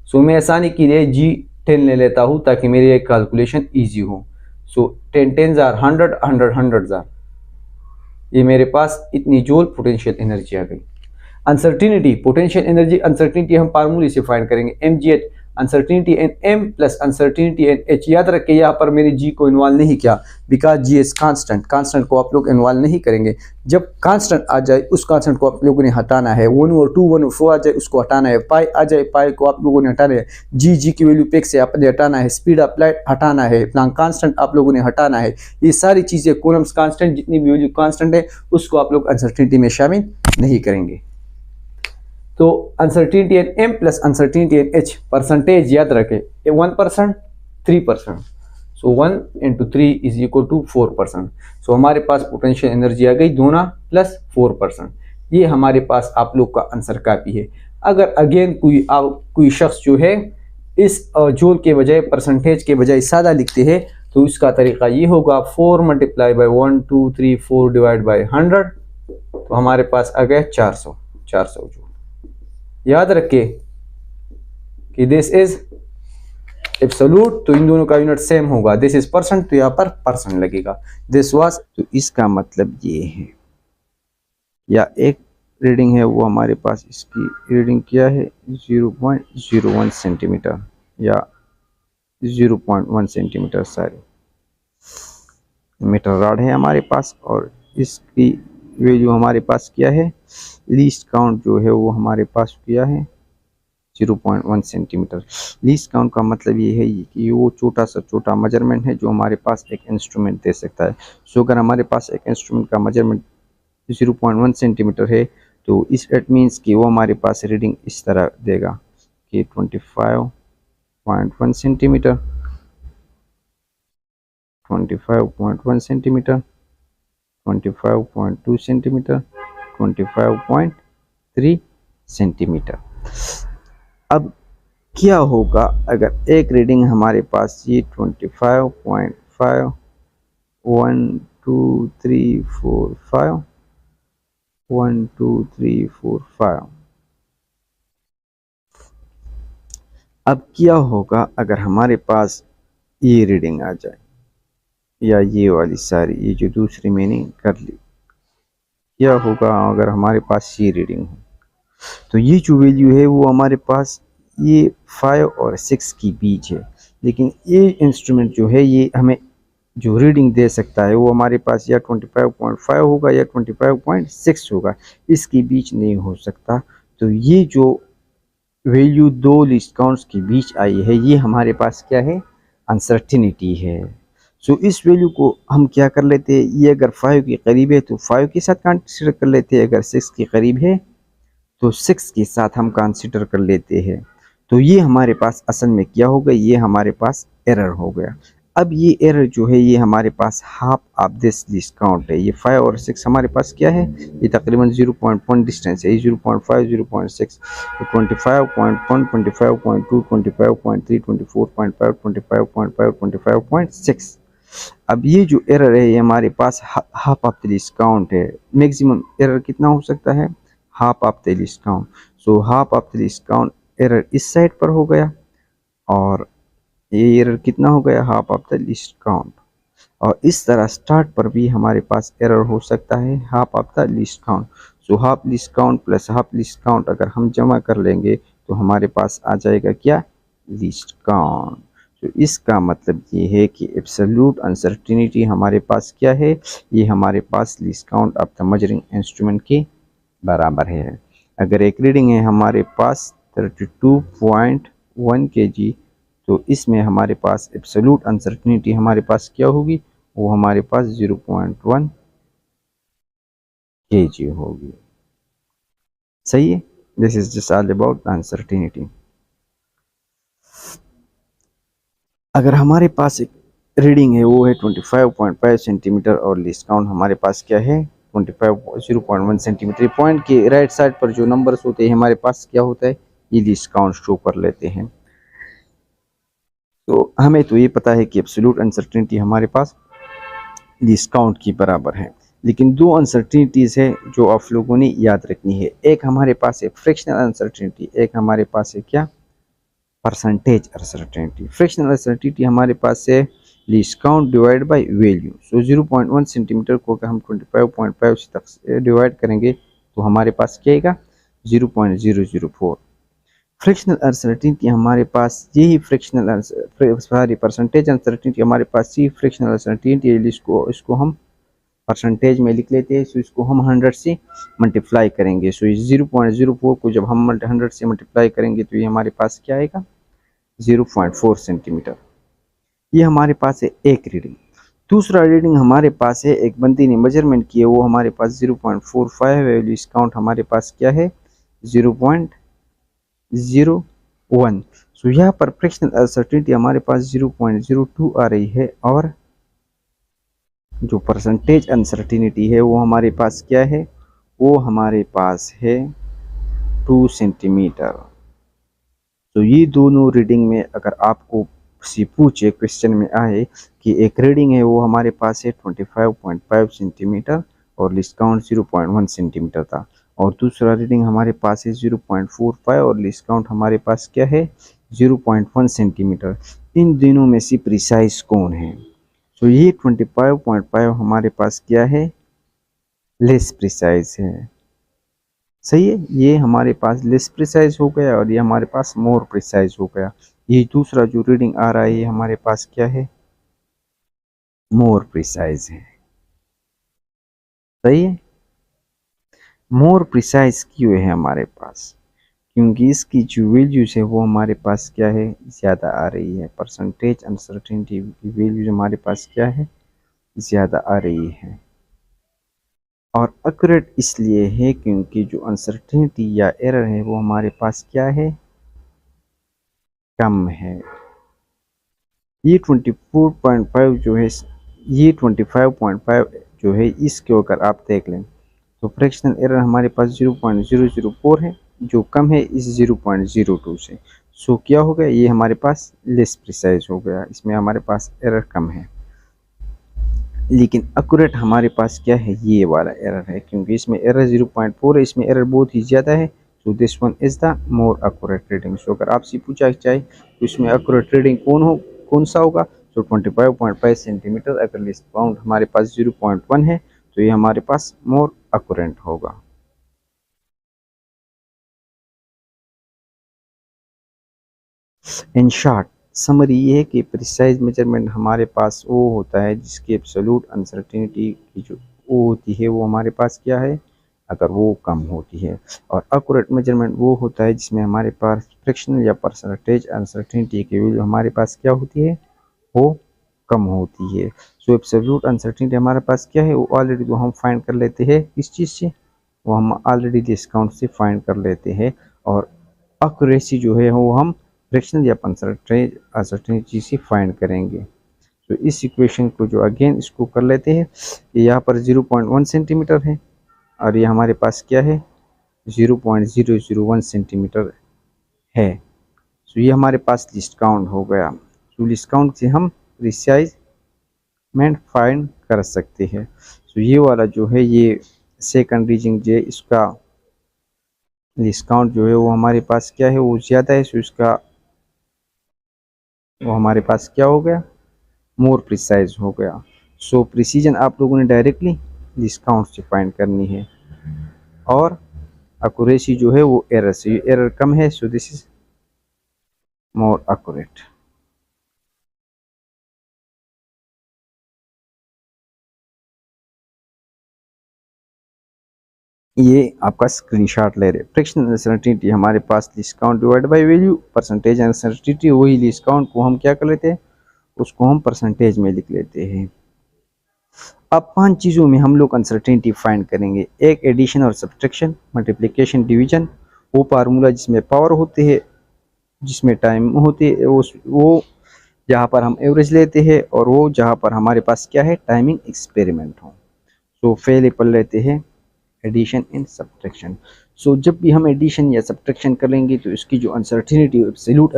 सो मैं आसानी के लिए g 10 ले लेता हूँ ताकि मेरी कैलकुलेशन ईजी हो। सो 10 10 जार 100, 100 100 जार, ये मेरे पास इतनी जूल पोटेंशियल एनर्जी आ गई। अनसर्टिनिटी, पोटेंशियल एनर्जी अनसर्टिनिटी हम फार्मूले से फाइंड करेंगे, mgh uncertainty in m plus uncertainty in h। याद रखिए यहाँ पर मेरी g को इन्वॉल्व नहीं किया, because g is constant, constant को आप लोग इन्वॉल्व नहीं करेंगे। जब कांस्टेंट आ जाए उस कांस्टेंट को आप लोगों ने हटाना है, 1 और 2 1 और 4 आ जाए उसको हटाना है, पाई आ जाए पाई को आप लोगों ने हटाना है, g की वैल्यू पेक से आपने हटाना है, स्पीड ऑफ लाइट हटाना है, प्लांक कांस्टेंट आप लोगों ने हटाना है। ये सारी चीज़ें कूलम्स कांस्टेंट जितनी भी वैल्यू कांस्टेंट है उसको आप लोग अनसर्टिनिटी में शामिल नहीं करेंगे। तो uncertainty in m plus uncertainty in h, percentage याद रखें 1%, 3%। So 1 into 3 is equal to 4%। So हमारे पास पोटेंशियल एनर्जी आ गई दोना प्लस 4%। ये हमारे पास आप लोग का आंसर काफी है। अगर अगेन कोई शख्स जो है इस जूल के बजाय परसेंटेज के बजाय सादा लिखते हैं तो इसका तरीका ये होगा 4 मल्टीप्लाई बाई 1 2 3 4 डिवाइड बाई 100, तो हमारे पास आ गया 400 जूल। याद रखिए कि दिस इज एब्सोल्यूट, तो इन दोनों का यूनिट सेम होगा। दिस इज परसेंट, तो यहाँ पर परसेंट लगेगा। दिस वाज, तो इसका मतलब ये है, या एक रीडिंग है वो हमारे पास, इसकी रीडिंग क्या है 0.01 सेंटीमीटर या 0.1 सेंटीमीटर सारी मीटर रॉड है हमारे पास, और इसकी वैल्यू हमारे पास क्या है, लीस्ट काउंट जो है वो हमारे पास किया है 0.1 सेंटीमीटर। लीस्ट काउंट का मतलब ये है कि वो छोटा सा छोटा मेजरमेंट है जो हमारे पास एक इंस्ट्रूमेंट दे सकता है। सो अगर हमारे पास एक इंस्ट्रूमेंट का मेजरमेंट 0.1 सेंटीमीटर है तो इस इट मीन्स कि वो हमारे पास रीडिंग इस तरह देगा कि 25.1 सेंटीमीटर, 25.1 सेंटीमीटर, 25.2 सेंटीमीटर, 25.3 सेंटीमीटर। अब क्या होगा अगर एक रीडिंग हमारे पास ये 25.5 1 2 3 4 5 1 2 3 4 5। अब क्या होगा अगर हमारे पास ये रीडिंग आ जाए, या ये वाली सारी, ये जो दूसरी मैंने कर ली, क्या होगा अगर हमारे पास ये रीडिंग हो, तो ये जो वैल्यू है वो हमारे पास ये 5 और 6 की बीच है। लेकिन ये इंस्ट्रूमेंट जो है ये हमें जो रीडिंग दे सकता है वो हमारे पास या 25.5 होगा या 25.6 होगा, इसके बीच नहीं हो सकता। तो ये जो वैल्यू दो लिस्ट काउंट्स के बीच आई है ये हमारे पास क्या है, अनसर्टिनिटी है। सो इस वैल्यू को हम क्या कर लेते हैं, ये अगर 5 के करीब है तो 5 के साथ कंसीडर कर लेते हैं, अगर 6 के करीब है तो 6 के साथ हम कंसीडर कर लेते हैं। तो ये हमारे पास असल में क्या होगा, ये हमारे पास एरर हो गया। अब ये एरर जो है ये हमारे पास half of this least count है। ये 5 और 6 हमारे पास क्या है, ये तकरीबन 0.1 डिस्टेंस है, ये 0.5 0.6, तो 25.1 25.2 25.3 24.5 25.5 25.6। अब ये जो एरर है ये हमारे पास half of the least count है। मैक्सिमम एरर कितना हो सकता है, half of the least count. So half of the least count error इस साइड पर हो गया, और ये एरर कितना हो गया, half of the least count. और इस तरह स्टार्ट पर भी हमारे पास एरर हो सकता है, half of the least count. So half list count plus half list count अगर हम जमा कर लेंगे तो हमारे पास आ जाएगा क्या, लिस्ट काउंट। तो इसका मतलब ये है कि एब्सोल्यूट अनसर्टिनिटी हमारे पास क्या है, ये हमारे पास least count of the measuring instrument के बराबर है। अगर एक रीडिंग है हमारे पास 32.1 kg, तो इसमें हमारे पास एब्सोल्यूट अनसर्टिनिटी हमारे पास क्या होगी, वो हमारे पास 0.1 kg होगी। सही है, this is just all about uncertainty. अगर हमारे पास एक रीडिंग है वो है 25.5 सेंटीमीटर और लिस्ट काउंट हमारे पास क्या है 0.1 सेंटीमीटर। पॉइंट के राइट साइड पर जो नंबर्स होते हैं हमारे पास क्या होता है, ये लीस्ट काउंट शो कर लेते हैं। तो हमें तो ये पता है कि एब्सोल्यूट अनसर्टेनिटी हमारे पास लीस्ट काउंट की बराबर है, लेकिन दो अनसर्टेनिटीज है जो आप लोगों ने याद रखनी है। एक हमारे पास है फ्रैक्शनल अनसर्टेनिटी, एक हमारे पास है क्या, परसेंटेज अनसर्टेनिटी। फ्रैक्शनल अनसर्टेनिटी हमारे पास है least count divide by value. So 0.1 centimetre को अगर हम 25.5 तक डिवाइड करेंगे तो हमारे पास क्या आएगा, 0.004। फ्रैक्शनल अनसर्टेनिटी हमारे पास यही परसेंटेज अनसर्टेनिटी हमारे पास ही फ्रैक्शनल अनसर्टेनिटी, इसको हम परसेंटेज में लिख लेते हैं। सो इसको हम 100 से मल्टीप्लाई करेंगे। सो इस 0.04 को जब हम 100 से मल्टीप्लाई करेंगे तो ये हमारे पास क्या आएगा, 0.4 सेंटीमीटर। ये हमारे पास है एक रीडिंग। दूसरा रीडिंग हमारे पास है, एक बंदी ने मेजरमेंट किया, वो हमारे पास 0.45 है। वैल्यू काउंट हमारे पास क्या है, 0.01। सो यहाँ पर फ्रैक्शनल अनसर्टेनिटी हमारे पास 0.02 आ रही है, और जो परसेंटेज अनसर्टेनिटी है वो हमारे पास क्या है, वो हमारे पास है 2 सेंटीमीटर। तो ये दोनों रीडिंग में अगर आपको से पूछे, क्वेश्चन में आए कि एक रीडिंग है वो हमारे पास है 25.5 सेंटीमीटर और लीस्ट काउंट 0.1 सेंटीमीटर था, और दूसरा रीडिंग हमारे पास है 0.45 और लीस्ट काउंट हमारे पास क्या है, 0.1 सेंटीमीटर। इन दोनों में से प्रिसाइज कौन है? तो ये 25.5 हमारे पास क्या है, लेस प्रिसाइज है। सही है, ये हमारे पास लेस प्रिसाइज हो गया और ये हमारे पास मोर प्रिसाइज हो गया। ये दूसरा जो रीडिंग आ रहा है ये हमारे पास क्या है, मोर प्रिसाइज है। सही है, मोर प्रिसाइज क्यों है हमारे पास, क्योंकि इसकी जो वैल्यूज है वो हमारे पास क्या है, ज़्यादा आ रही है। परसेंटेज अनसर्टेनिटी की वैल्यूज हमारे पास क्या है, ज़्यादा आ रही है। और एक्यूरेट इसलिए है क्योंकि जो अनसर्टेनिटी या एरर है वो हमारे पास क्या है, कम है। ये 24.5 जो है, ये 25.5 जो है, इसके अगर आप देख लें तो फ्रैक्शनल एरर हमारे पास 0.004 है, जो कम है इस 0.02 से। सो क्या हो गया, ये हमारे पास लेस प्रिसाइज हो गया, इसमें हमारे पास एरर कम है। लेकिन एक्यूरेट हमारे पास क्या है, ये वाला एरर है, क्योंकि इसमें एरर 0.4 है, इसमें एरर बहुत ही ज़्यादा है। So this one is the more accurate reading. So अगर आपसे पूछा जाए तो इसमें एक्यूरेट रीडिंग कौन सा होगा, तो 25.5 सेंटीमीटर। अगर लिस्ट काउंट हमारे पास 0.1 है तो ये हमारे पास मोर एक्यूरेट होगा। इन शॉर्ट समरी ये है कि प्रिसाइज मेजरमेंट हमारे पास वो होता है जिसकी एब्सोल्यूट अनसर्टेनिटी की जो वो होती है वो हमारे पास क्या है, अगर वो कम होती है। और एक्यूरेट मेजरमेंट वो होता है जिसमें हमारे पास फ्रैक्शनल या परसेंटेज अनसर्टेनिटी की वैल्यू हमारे पास क्या होती है, वो कम होती है। सो एब्सोल्यूट अनसर्टेनिटी हमारे पास क्या है, वो ऑलरेडी जो हम फाइंड कर लेते हैं इस चीज़ से, वो हम ऑलरेडी डिस्काउंट से फाइंड कर लेते हैं। और एक्यूरेसी जो है वो हम फ्रैक्शनल या परसेंटेज अनसर्टेनिटी से फाइंड करेंगे। तो इस इक्वेशन को जो अगेन इसको कर लेते हैं, ये यहाँ पर 0.1 सेंटीमीटर है और ये हमारे पास क्या है, 0.001 सेंटीमीटर है। तो ये हमारे पास लिस्ट काउंट हो गया। तो लिस्ट काउंट से हम प्रिसाइजमेंट फाइंड कर सकते हैं। तो ये वाला जो है, ये सेकंड रीडिंग जो है, इसका लिस्ट काउंट जो है वो हमारे पास क्या है, वो ज़्यादा है। सो इसका वो हमारे पास क्या हो गया, मोर प्रिसाइज हो गया। सो प्रिसीजन आप लोगों ने डायरेक्टली लिस्ट काउंट से फाइंड करनी है, और एक्यूरेसी जो है वो एरर से, एरर कम है। So this is more accurate. ये आपका स्क्रीनशॉट ले रहे। फ्रैक्शनल अनसर्टेनिटी हमारे पास least count divide by value. Percentage uncertainty वही लिस्ट काउंट को हम क्या कर लेते हैं, उसको हम परसेंटेज में लिख लेते हैं। अब 5 चीज़ों में हम लोग अनसर्टेनिटी फाइंड करेंगे। एक एडिशन और सब्ट्रैक्शन, मल्टीप्लिकेशन, डिवीजन। वो फार्मूला जिसमें पावर होते हैं, जिसमें टाइम होती है, वो जहाँ पर हम एवरेज लेते हैं, और वो जहाँ पर हमारे पास क्या है, टाइमिंग एक्सपेरिमेंट हो। सो पहले पढ़ लेते हैं एडिशन एंड सब्ट्रैक्शन। सो जब भी हम एडिशन या सब्ट्रैक्शन करेंगे तो इसकी जो अनसर्टिनिटी, एब्सोल्यूट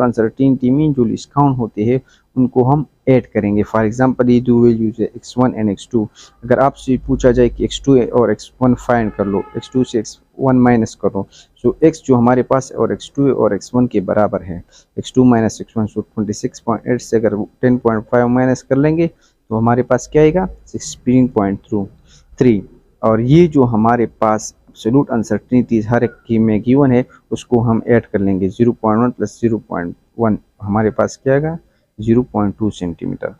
अनसर्टिनिटी मीन जो लिस्ट काउंट होते हैं उनको हम ऐड करेंगे। फॉर एग्जांपल ये दो वैल्यूज है x1 एंड x2। अगर आपसे पूछा जाए कि x2 और x1 फाइंड कर लो, x2 से x1 माइनस करो, सो x जो हमारे पास है और x2 और x1 के बराबर है, x2 माइनस x1, सो 26.8 से अगर 10.5 माइनस कर लेंगे तो हमारे पास क्या आएगा 16.3। और ये जो हमारे पास एब्सोल्यूट अनसर्टिनिटीज हर एक की में गिवन है उसको हम ऐड कर लेंगे। 0.1 प्लस 0.1 हमारे पास क्या आएगा 0.2 सेंटीमीटर।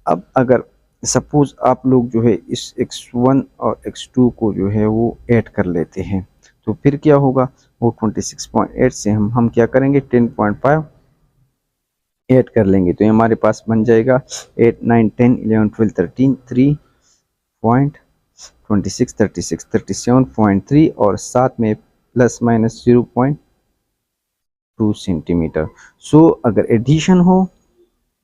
अब अगर सपोज आप लोग जो है इस x1 और x2 को जो है वो ऐड कर लेते हैं तो फिर क्या होगा, वो 26.8 से हम क्या करेंगे 10.5 ऐड कर लेंगे तो हमारे पास बन जाएगा 8, 9, 10, 11, 12, 13, 3.26, 36, 37.3 और साथ में प्लस माइनस 0.2 सेंटीमीटर। सो अगर एडिशन हो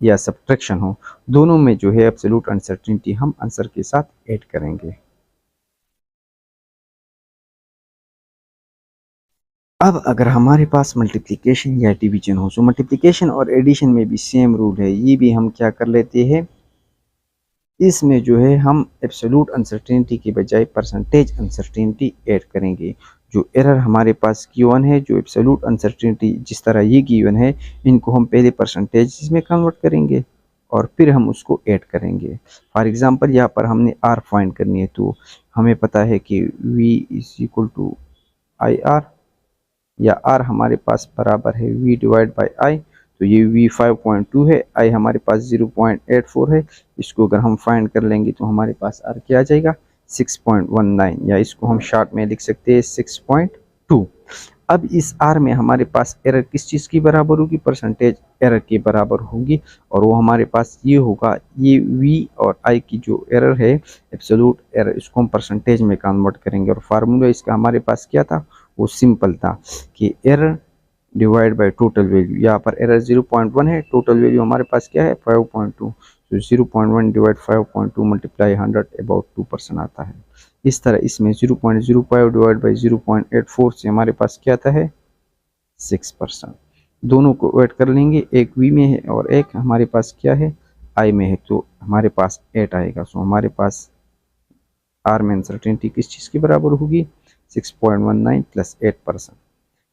या सब्ट्रैक्शन हो दोनों में जो है एब्सोल्यूट अनसर्टिनिटी हम आंसर के साथ ऐड करेंगे। अब अगर हमारे पास मल्टीप्लिकेशन या डिवीजन हो, सो मल्टीप्लिकेशन और एडिशन में भी सेम रूल है, ये भी हम क्या कर लेते हैं, इसमें जो है हम एब्सोल्यूट अनसर्टेनिटी के बजाय परसेंटेज अनसर्टेनिटी ऐड करेंगे। जो एरर हमारे पास गिवन है, जो एब्सोल्यूट अनसर्टेनिटी जिस तरह ये गिवन है, इनको हम पहले परसेंटेज में कन्वर्ट करेंगे और फिर हम उसको ऐड करेंगे। फॉर एग्जांपल यहाँ पर हमने आर फाइंड करनी है तो हमें पता है कि v is equal to I R, या आर हमारे पास बराबर है v डिवाइड बाई आई। तो ये v 5.2 है, i हमारे पास 0.84 है। इसको अगर हम फाइंड कर लेंगे तो हमारे पास r क्या आ जाएगा 6.19, या इसको हम शॉर्ट में लिख सकते हैं 6.2। अब इस r में हमारे पास एरर किस चीज़ की बराबर होगी, परसेंटेज एरर के बराबर होगी, और वो हमारे पास ये होगा, ये v और i की जो एरर है एब्सोल्यूट एरर, इसको हम परसेंटेज में कन्वर्ट करेंगे। और फार्मूला इसका हमारे पास क्या था, वो सिंपल था कि error divide by total value. यहाँ पर एरर 0.1 है, टोटल वैल्यू हमारे पास क्या है 5.2, तो 0.1 डिवाइड 5.2 मल्टीप्लाई 100 अबाउट 2% आता है। इस तरह इसमें 0.05 डिवाइड बाई 0.84 से हमारे पास क्या आता है 6%। दोनों को ऐड कर लेंगे, एक v में है और एक हमारे पास क्या है i में है, तो हमारे पास 8 आएगा। सो हमारे पास r में अनसर्टेनिटी किस चीज़ की बराबर होगी 6.19 plus 8%।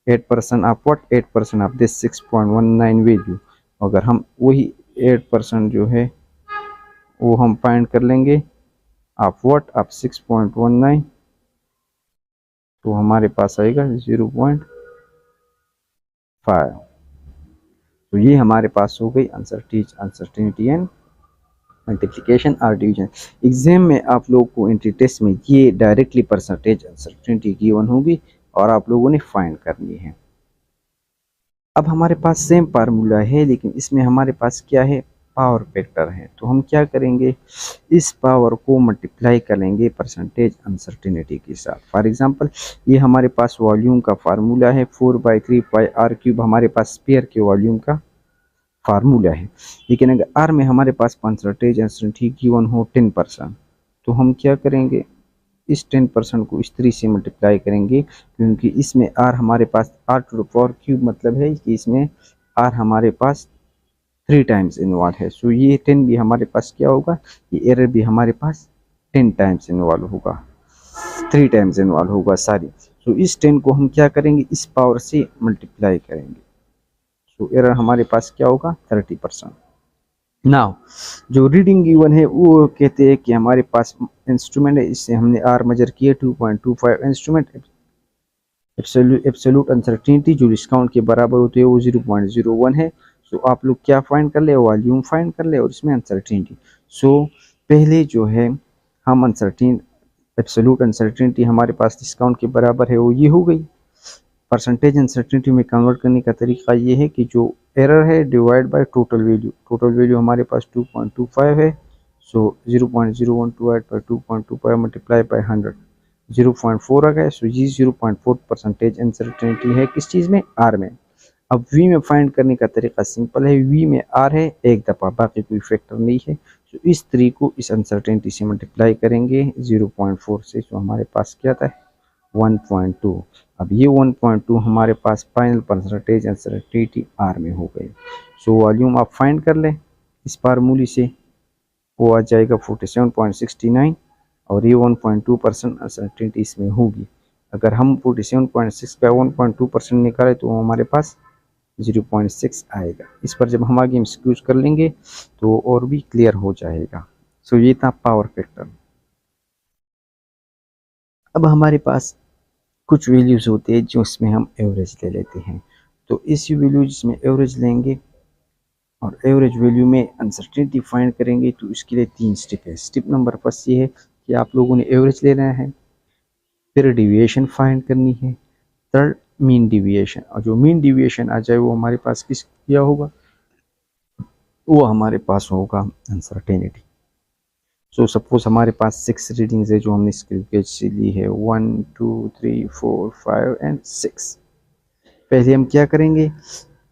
8% of what, 8% of this 6.19 value. अगर हम वही 8% जो है वो हम फाइंड कर लेंगे ऑफ व्हाट, ऑफ 6.19, तो हमारे पास आएगा 0.5। तो ये हमारे पास हो गई अनसर्टेनिटी एंड मल्टीप्लिकेशन और डिवीजन। एग्जाम में आप लोग को एंट्री टेस्ट में ये डायरेक्टली परसेंटेज अनसर्टेनिटी गिवन होगी और आप लोगों ने फाइंड करनी है। अब हमारे पास सेम फार्मूला है लेकिन इसमें हमारे पास क्या है पावर फैक्टर है, तो हम क्या करेंगे इस पावर को मल्टीप्लाई करेंगे परसेंटेज अनसर्टेनिटी के साथ। फॉर एग्जांपल ये हमारे पास वॉल्यूम का फार्मूला है 4/3 पाई आर क्यूब, हमारे पास स्फीयर के वॉल्यूम का फार्मूला है। लेकिन अगर आर में हमारे पास परसेंटेज अनसर्टेनिटी गिवन हो 10%, तो हम क्या करेंगे इस 10% को इस 3 से मल्टीप्लाई करेंगे, क्योंकि इसमें आर हमारे पास R to the power cube मतलब है कि इसमें आर हमारे पास 3 टाइम्स इन्वॉल्व है। सो ये 10 भी हमारे पास क्या होगा, ये एरर भी हमारे पास 10 टाइम्स इन्वॉल्व होगा, 3 टाइम्स इन्वॉल्व होगा सारी। सो इस 10 को हम क्या करेंगे इस पावर से मल्टीप्लाई करेंगे, सो एरर हमारे पास क्या होगा 30%। नाउ जो रीडिंग गिवन है वो कहते हैं कि हमारे पास इंस्ट्रूमेंट है, इससे हमने आर मेजर किया 2.25 इंस्ट्रूमेंट। एब्सोल्यूट अनसर्टेनिटी जो डिस्काउंट के बराबर होती है वो 0.01 है। सो आप लोग क्या फाइंड कर ले, वॉल्यूम फाइंड कर ले और इसमें अनसर्टेनिटी। सो पहले जो है हम एब्सोल्यूट अनसर्टेनिटी हमारे पास डिस्काउंट के बराबर है वो ये हो गई। परसेंटेज अनसर्टेनिटी में कन्वर्ट करने का तरीका ये है कि जो एरर है divide by total value, total value हमारे पास 2.25 है। सो 0.01 डिवाइड बाय 2.25 मल्टीप्लाई बाय 100, 0.4 आ गया। सो ये 0.4 परसेंटेज अनसर्टेनिटी है किस चीज़ में आर में। अब v में फाइंड करने का तरीका सिंपल है, v में r है एक दफ़ा, बाकी कोई फैक्टर नहीं है। तो इस 3 को इस अनसर्टेनिटी से मल्टीप्लाई करेंगे 0.4 से, तो हमारे पास क्या था 1.2। अब ये 1.2 हमारे पास फाइनल परसेंटेज अनसर्टेनिटी आर में हो गई। सो वॉल्यूम आप फाइंड कर लें इस फार्मूले से, वो आ जाएगा 47.69 और ये 1.2% अनसर्टेनिटी इसमें होगी। अगर हम 47.6 का 1.2% निकालें तो हमारे पास 0.6 आएगा। इस पर जब हम आगे एमसीक्यूज कर लेंगे तो और भी क्लियर हो जाएगा। सो ये था पावर फैक्टर। अब हमारे पास कुछ वैल्यूज होते हैं जो इसमें हम एवरेज ले लेते हैं। तो इस वैल्यू जिसमें एवरेज लेंगे और एवरेज वैल्यू में अनसर्टेनिटी फाइंड करेंगे, तो इसके लिए 3 स्टेप है। स्टेप नंबर फर्स्ट ये है कि आप लोगों ने एवरेज लेना है, फिर डिविएशन फाइंड करनी है, थर्ड मीन डिविएशन। और जो मीन डिविएशन आ जाए वो हमारे पास किस किया होगा, वो हमारे पास होगा अनसर्टेनिटी। सो सपोज हमारे पास 6 रीडिंग्स है जो हमने स्केल गेज से ली है, 1 2 3 4 5 एंड 6। पहले हम क्या करेंगे,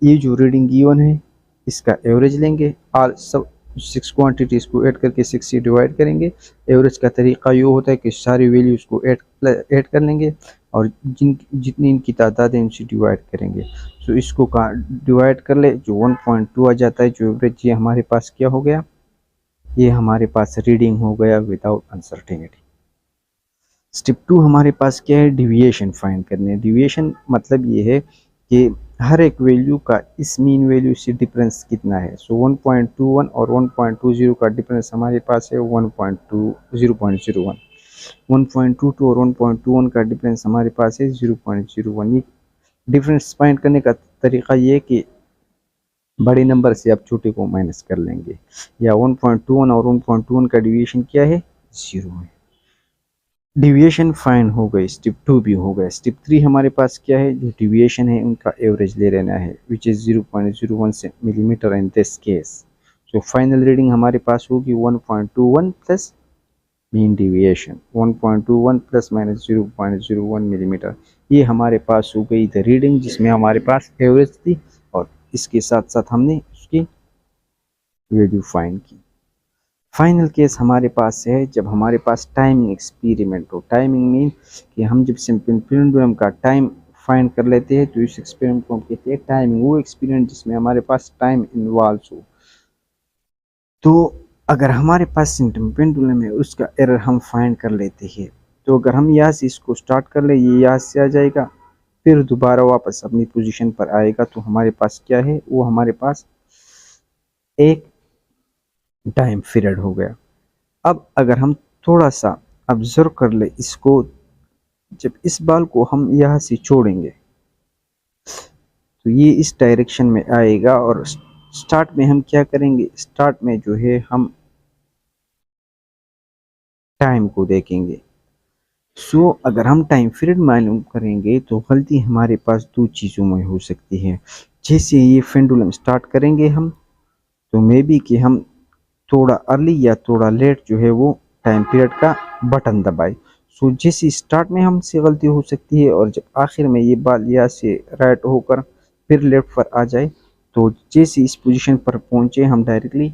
ये जो रीडिंग गिवन है इसका एवरेज लेंगे, और सब 6 क्वांटिटीज़ को ऐड करके 6 से डिवाइड करेंगे। एवरेज का तरीका ये होता है कि सारी वैल्यूज़ को ऐड कर लेंगे और जितनी इनकी तादाद है उनसे डिवाइड करेंगे। सो इसको डिवाइड कर ले, जो 1.2 आ जाता है जो एवरेज, ये हमारे पास क्या हो गया, ये हमारे पास रीडिंग हो गया विदाउट अनसर्टेनिटी। स्टेप 2 हमारे पास क्या है, डिविएशन फाइंड करने है। डिविएशन मतलब ये है कि हर एक वैल्यू का इस मीन वैल्यू से डिफरेंस कितना है। सो 1.21 और 1.20 का डिफरेंस हमारे पास है 0.01। 1.22 और 1.21 का डिफरेंस हमारे पास है 0.01। ये डिफरेंस फाइंड करने का तरीका ये है कि बड़े नंबर से आप छोटे को माइनस कर लेंगे, या 1.21 और 1.21 का डिविएशन क्या है, 0 है। डिविएशन फाइंड हो गई, स्टेप 2 भी हो गया। स्टेप 3 हमारे पास क्या है, जो डिविएशन है उनका एवरेज ले लेना है, which is 0.01 millimetre in this case. So final reading हमारे पास होगी 1.21 plus mean deviation, 1.21 plus minus 0.01 millimetre. ये हमारे पास हो गई द रीडिंग जिसमें हमारे पास एवरेज थी, और इसके साथ साथ हमने उसकी वैल्यू फाइंड की। फाइनल केस हमारे पास है जब हमारे पास टाइमिंग एक्सपेरिमेंट हो। टाइमिंग मीन कि हम जब सिंपल पेंडुलम का टाइम फाइंड कर लेते हैं तो इस एक्सपेरिमेंट को हम कहते हैं टाइमिंग। वो एक्सपेरिमेंट जिसमें हमारे पास टाइम इन्वॉल्व हो। तो अगर हमारे पास सिंपल पेंडुलम है उसका एरर हम फाइंड कर लेते हैं, तो अगर हम यहाँ से इसको स्टार्ट कर ले, ये यहाँ से आ जाएगा, फिर दोबारा वापस अपनी पोजीशन पर आएगा, तो हमारे पास क्या है, वो हमारे पास एक टाइम पीरियड हो गया। अब अगर हम थोड़ा सा ऑब्जर्व कर ले इसको, जब इस बाल को हम यहाँ से छोड़ेंगे तो ये इस डायरेक्शन में आएगा, और स्टार्ट में हम क्या करेंगे, स्टार्ट में जो है हम टाइम को देखेंगे। सो अगर हम टाइम पीरियड मालूम करेंगे तो गलती हमारे पास 2 चीज़ों में हो सकती है। जैसे ये पेंडुलम स्टार्ट करेंगे हम, तो मे बी कि हम थोड़ा अर्ली या थोड़ा लेट जो है वो टाइम पीरियड का बटन दबाए। सो जैसे स्टार्ट में हमसे गलती हो सकती है, और जब आखिर में ये बाल यहाँ से राइट होकर फिर लेफ्ट पर आ जाए, तो जैसे इस पोजीशन पर पहुँचे हम डायरेक्टली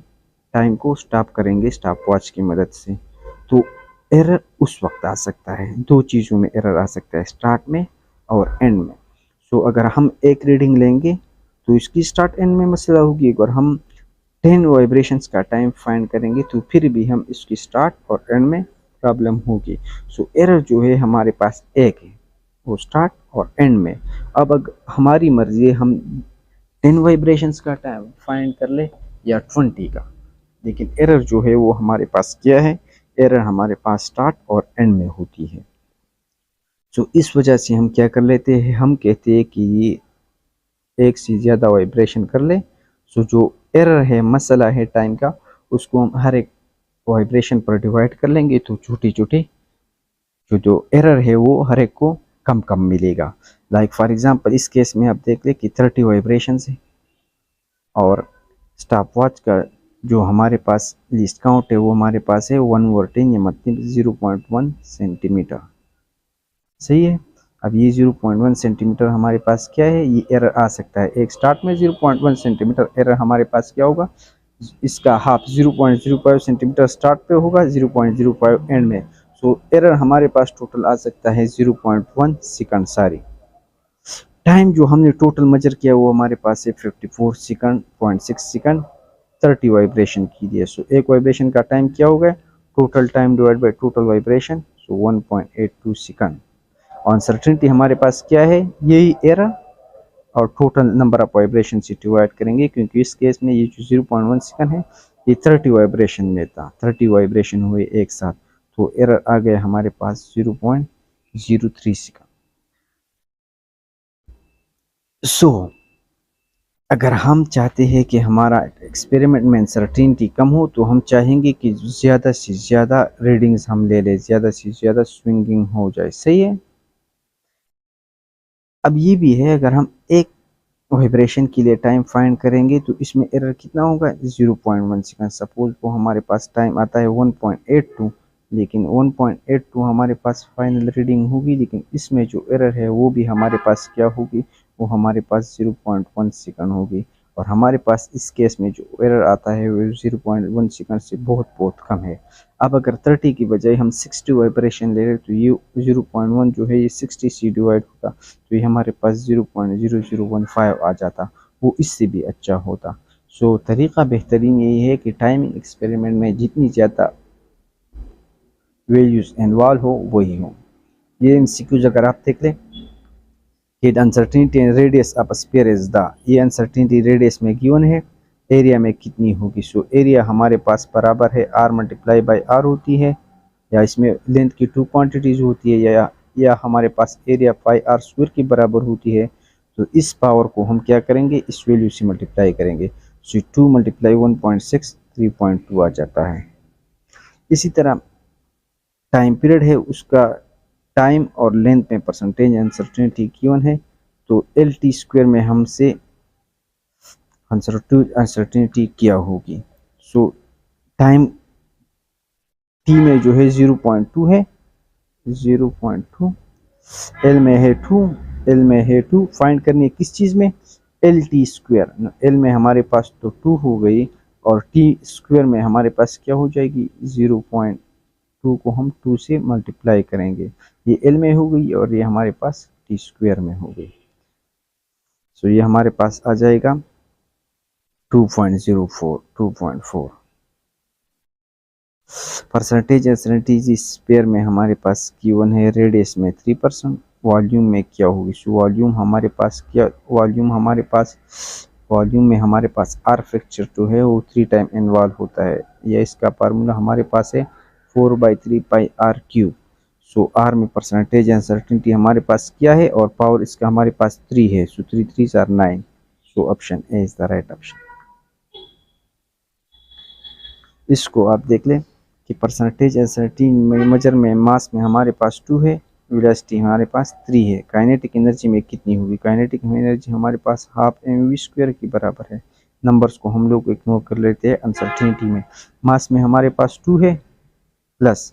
टाइम को स्टॉप करेंगे स्टॉप वॉच की मदद से। तो एरर उस वक्त आ सकता है, 2 चीज़ों में एरर आ सकता है, स्टार्ट में और एंड में। सो अगर हम एक रीडिंग लेंगे तो इसकी स्टार्ट एंड में मसला होगी, अगर हम 10 वाइब्रेशंस का टाइम फाइंड करेंगे तो फिर भी हम इसकी स्टार्ट और एंड में प्रॉब्लम होगी। सो एरर जो है हमारे पास एक है, वो स्टार्ट और एंड में। अब अगर हमारी मर्जी है हम 10 वाइब्रेशंस का टाइम फाइंड कर ले या 20 का, लेकिन एरर जो है वो हमारे पास क्या है, एरर हमारे पास स्टार्ट और एंड में होती है। सो इस वजह से हम क्या कर लेते हैं, हम कहते हैं कि ये एक से ज़्यादा वाइब्रेशन कर ले। सो जो एरर है, मसला है टाइम का, उसको हम हर एक वाइब्रेशन पर डिवाइड कर लेंगे, तो छोटी छोटी जो एरर है वो हर एक को कम कम मिलेगा। लाइक फॉर एग्जांपल इस केस में आप देख लें कि 30 वाइब्रेशंस है, और स्टॉप वॉच का जो हमारे पास लिस्ट काउंट है वो हमारे पास है 1/10 या मतलब 0.1 सेंटीमीटर। सही है। अब ये 0.1 सेंटीमीटर हमारे पास क्या है, ये एरर आ सकता है। एक स्टार्ट में 0.1 सेंटीमीटर एरर हमारे पास क्या होगा, इसका हाफ 0.05 सेंटीमीटर स्टार्ट पे होगा, 0.05 एंड में। सो एरर हमारे पास टोटल आ सकता है 0.1 सेकंड। सारी टाइम जो हमने टोटल मेजर किया वो हमारे पास है 54 सेकंड 0.6 सेकंड 30 वाइब्रेशन की दिए। सो एक वाइब्रेशन का टाइम क्या होगा, total time divide by total vibration, so 1.82 second. Uncertainty हमारे पास क्या है, यही एरर और टोटल नंबर ऑफ वाइब्रेशन से डिवाइड करेंगे, क्योंकि इस केस में ये जो 0.1 सेकंड है ये 30 वाइब्रेशन में था, 30 वाइब्रेशन हुए एक साथ, तो एरर आ गया हमारे पास 0.03 सेकंड। सो अगर हम चाहते हैं कि हमारा एक्सपेरिमेंट में अनसर्टेनिटी कम हो तो हम चाहेंगे कि ज़्यादा से ज़्यादा रीडिंग्स हम ले लें, ज़्यादा से ज़्यादा स्विंगिंग हो जाए, सही है। अब ये भी है, अगर हम एक वाइब्रेशन के लिए टाइम फाइंड करेंगे तो इसमें एरर कितना होगा, 0.1 सेकंड। सपोज वो हमारे पास टाइम आता है 1.82, लेकिन 1.82 हमारे पास फाइनल रीडिंग होगी, लेकिन इसमें जो एरर है वो भी हमारे पास क्या होगी, वो हमारे पास 0.1 सेकंड होगी। और हमारे पास इस केस में जो एरर आता है वो 0.1 सेकंड से बहुत बहुत कम है। अब अगर 30 की बजाय हम 60 वाइब्रेशन ले रहे तो ये 0.1 जो है ये 60 से डिवाइड होगा, तो ये हमारे पास 0.0015 आ जाता, वो इससे भी अच्छा होता। सो तरीक़ा बेहतरीन यही है कि टाइमिंग एक्सपेरिमेंट में जितनी ज़्यादा वैल्यूज़ इन्वॉल्व हो वही हो। ये एमसीक्यूज अगर आप देख लें कि uncertainty and radius of sphere is the, ये अनसर्टेनिटी रेडियस में गिवन है, एरिया में कितनी होगी। सो एरिया हमारे पास बराबर है r मल्टीप्लाई बाई r होती है, या इसमें लेंथ की 2 क्वांटिटीज़ होती है, या हमारे पास एरिया पाई r स्क्वायर की बराबर होती है। तो इस पावर को हम क्या करेंगे, इस वैल्यू से मल्टीप्लाई करेंगे। सो 2 मल्टीप्लाई 1.6 3.2 आ जाता है। इसी तरह टाइम पीरियड है, उसका टाइम और लेंथ में परसेंटेज अनसर्टेनिटी गिवन है, तो एल टी स्क्वायर में हमसे अनसर्टेनिटी क्या होगी। सो टाइम टी में जो है 0.2 है, 0.2, एल में है 2, एल में है 2, फाइंड करनी है किस चीज़ में, एल टी स्क्वायर। एल में हमारे पास तो 2 हो गई, और टी स्क्वायर में हमारे पास क्या हो जाएगी, 0.2 को हम 2 से मल्टीप्लाई करेंगे, ये एल में हो गई और ये हमारे पास टी स्क्वायर में हो गई। सो ये हमारे पास आ जाएगा 2.04 2.4। परसेंटेज अनसर्टेनिटी स्पेयर में हमारे पास गिवन है, रेडियस में 3%, वॉल्यूम में क्या होगी। सो वॉल्यूम हमारे पास क्या, वॉल्यूम में हमारे पास आर फैक्टर जो है वो 3 टाइम इन्वॉल्व होता है, या इसका फार्मूला हमारे पास है 4/3 पाई आर क्यूब। सो आर में परसेंटेज अनसर्टेनिटी हमारे पास क्या है, और पावर इसका हमारे पास 3 है, so 3 3 are 9। So option A is the right option. इसको आप देख लें कि परसेंटेज अनसर्टेनिटी में मेजर में मास में हमारे पास 2 है, वेलोसिटी हमारे पास 3 है, काइनेटिक एनर्जी में कितनी होगी, काइनेटिक एनर्जी हमारे पास हाफ mv² की बराबर है। नंबर्स को हम लोग इग्नोर कर लेते हैं। अनसर्टेनिटी में मास में हमारे पास 2 है, प्लस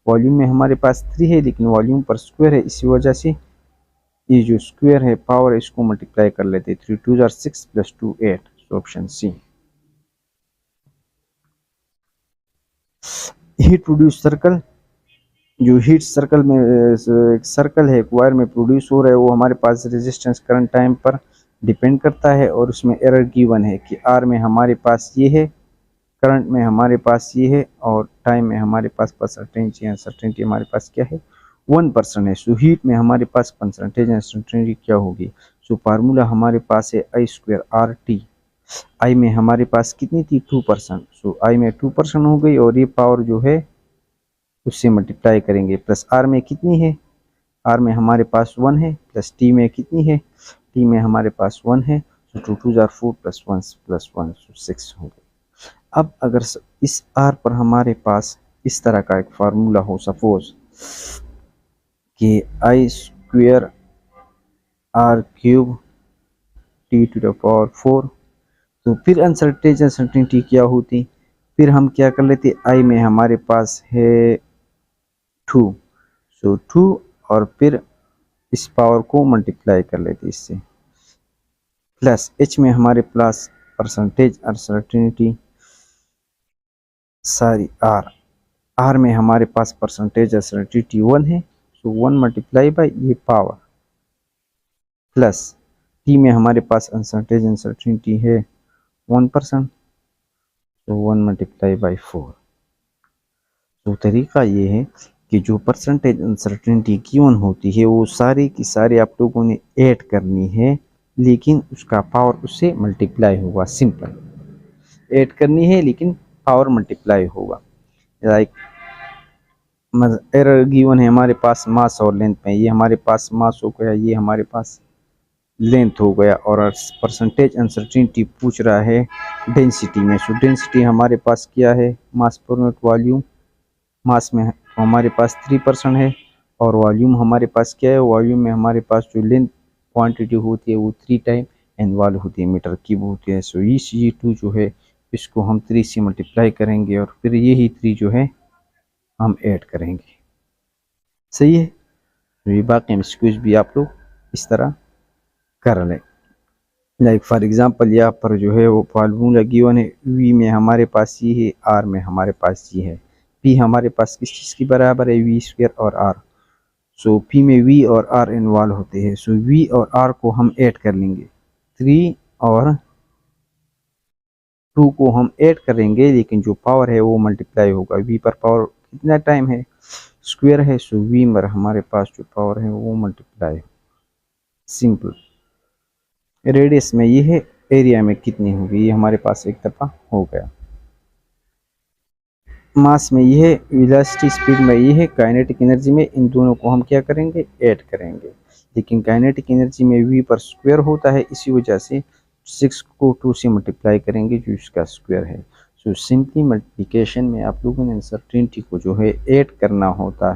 वॉल्यूम में हमारे पास 3 है, लेकिन वॉल्यूम पर स्क्वायर है, इसी वजह से ये जो स्क्वायर है पावर इसको मल्टीप्लाई कर लेते हैं, 3 2 6 प्लस 2 8। So option C. Heat produce circle, जो हीट सर्कल में एक सर्कल है, एक वायर में प्रोड्यूस हो रहा है, वो हमारे पास रेजिस्टेंस करंट टाइम पर डिपेंड करता है, और उसमें एरर गिवन है कि आर में हमारे पास ये है, करंट में हमारे पास ये है, और टाइम में हमारे पास परसेंटेज अनसर्टेनिटी हमारे पास क्या है, 1% है। सो हीट में हमारे पास परसेंटेज अनसर्टेनिटी क्या होगी। सो फार्मूला हमारे पास है आई स्क्वायर आर टी। आई में हमारे पास कितनी थी, 2%। सो आई में 2% हो गई, और ये पावर जो है उससे मल्टीप्लाई करेंगे, प्लस आर में कितनी है, आर में हमारे पास 1 है, प्लस टी में कितनी है, टी में हमारे पास 1 है। सो 2 2 4 प्लस 1 प्लस 1 6 हो गए। अब अगर इस आर पर हमारे पास इस तरह का एक फार्मूला हो, सपोज कि I square R cube T to the power 4, तो फिर अनसर्टेनिटी क्या होती, फिर हम क्या कर लेते, आई में हमारे पास है 2, सो 2, और फिर इस पावर को मल्टीप्लाई कर लेते इससे, प्लस एच में हमारे पास परसेंटेज अनसर्टेनिटी, सारी आर में हमारे पास परसेंटेज अनसर्टेनिटी 1 है, सो 1 मल्टीप्लाई बाई ये पावर, प्लस टी में हमारे पास अनसर्टेनिटी है 1%, तो 1 मल्टीप्लाई बाई 4। तो तरीका ये है कि जो परसेंटेज अनसर्टेनिटी गिवन होती है वो सारी की सारी आप लोगों ने ऐड करनी है, लेकिन उसका पावर उससे मल्टीप्लाई होगा। सिंपल ऐड करनी है लेकिन पावर मल्टीप्लाई होगा। लाइक एरर गिवन है हमारे पास मास और लेंथ में, ये हमारे पास मास हो गया, ये हमारे पास लेंथ हो गया, और परसेंटेज अनसर्टेनिटी पूछ रहा है डेंसिटी में। सो डेंसिटी हमारे पास क्या है, मास पर यूनिट वॉल्यूम, मास में हमारे पास 3% है, और वॉल्यूम हमारे पास क्या है, वॉल्यूम में हमारे पास जो लेंथ क्वांटिटी होती है वो 3 टाइम एन वाल होती है, मीटर क्यूब होती है। सो इस ये 2 जो है इसको हम 3 से मल्टीप्लाई करेंगे और फिर यही 3 जो है हम ऐड करेंगे। सही है। तो ये बाकी एमसीक्यूज भी आप लोग इस तरह कर लें। लाइक फॉर एग्जांपल यहाँ पर जो है वो फार्मूला गिवन है, वी में हमारे पास ये है, आर में हमारे पास ये है, पी हमारे पास किस चीज़ की बराबर है, वी स्क्वायर और आर। सो पी में वी और आर इन्वॉल्व होते हैं, सो वी और आर को हम ऐड कर लेंगे, 3 और 2 को हम ऐड करेंगे, लेकिन जो पावर है वो मल्टीप्लाई होगा। वी पर पावर कितना टाइम है, स्क्वायर है, सो वी पर हमारे पास जो पावर है वो मल्टीप्लाई। सिंपल। रेडियस में ये है, एरिया में कितनी होगी, ये हमारे पास एक दफ़ा हो गया। मास में ये है, वेलोसिटी स्पीड में ये है, काइनेटिक एनर्जी में इन दोनों को हम क्या करेंगे, ऐड करेंगे। लेकिन काइनेटिक एनर्जी में वी पर स्क्वायर होता है, इसी वजह से 6 को 2 से मल्टीप्लाई करेंगे जो इसका स्क्वायर है। सो सिंपली मल्टीप्लिकेशन में आप लोगों ने अनसर्टेनिटी को जो है ऐड करना होता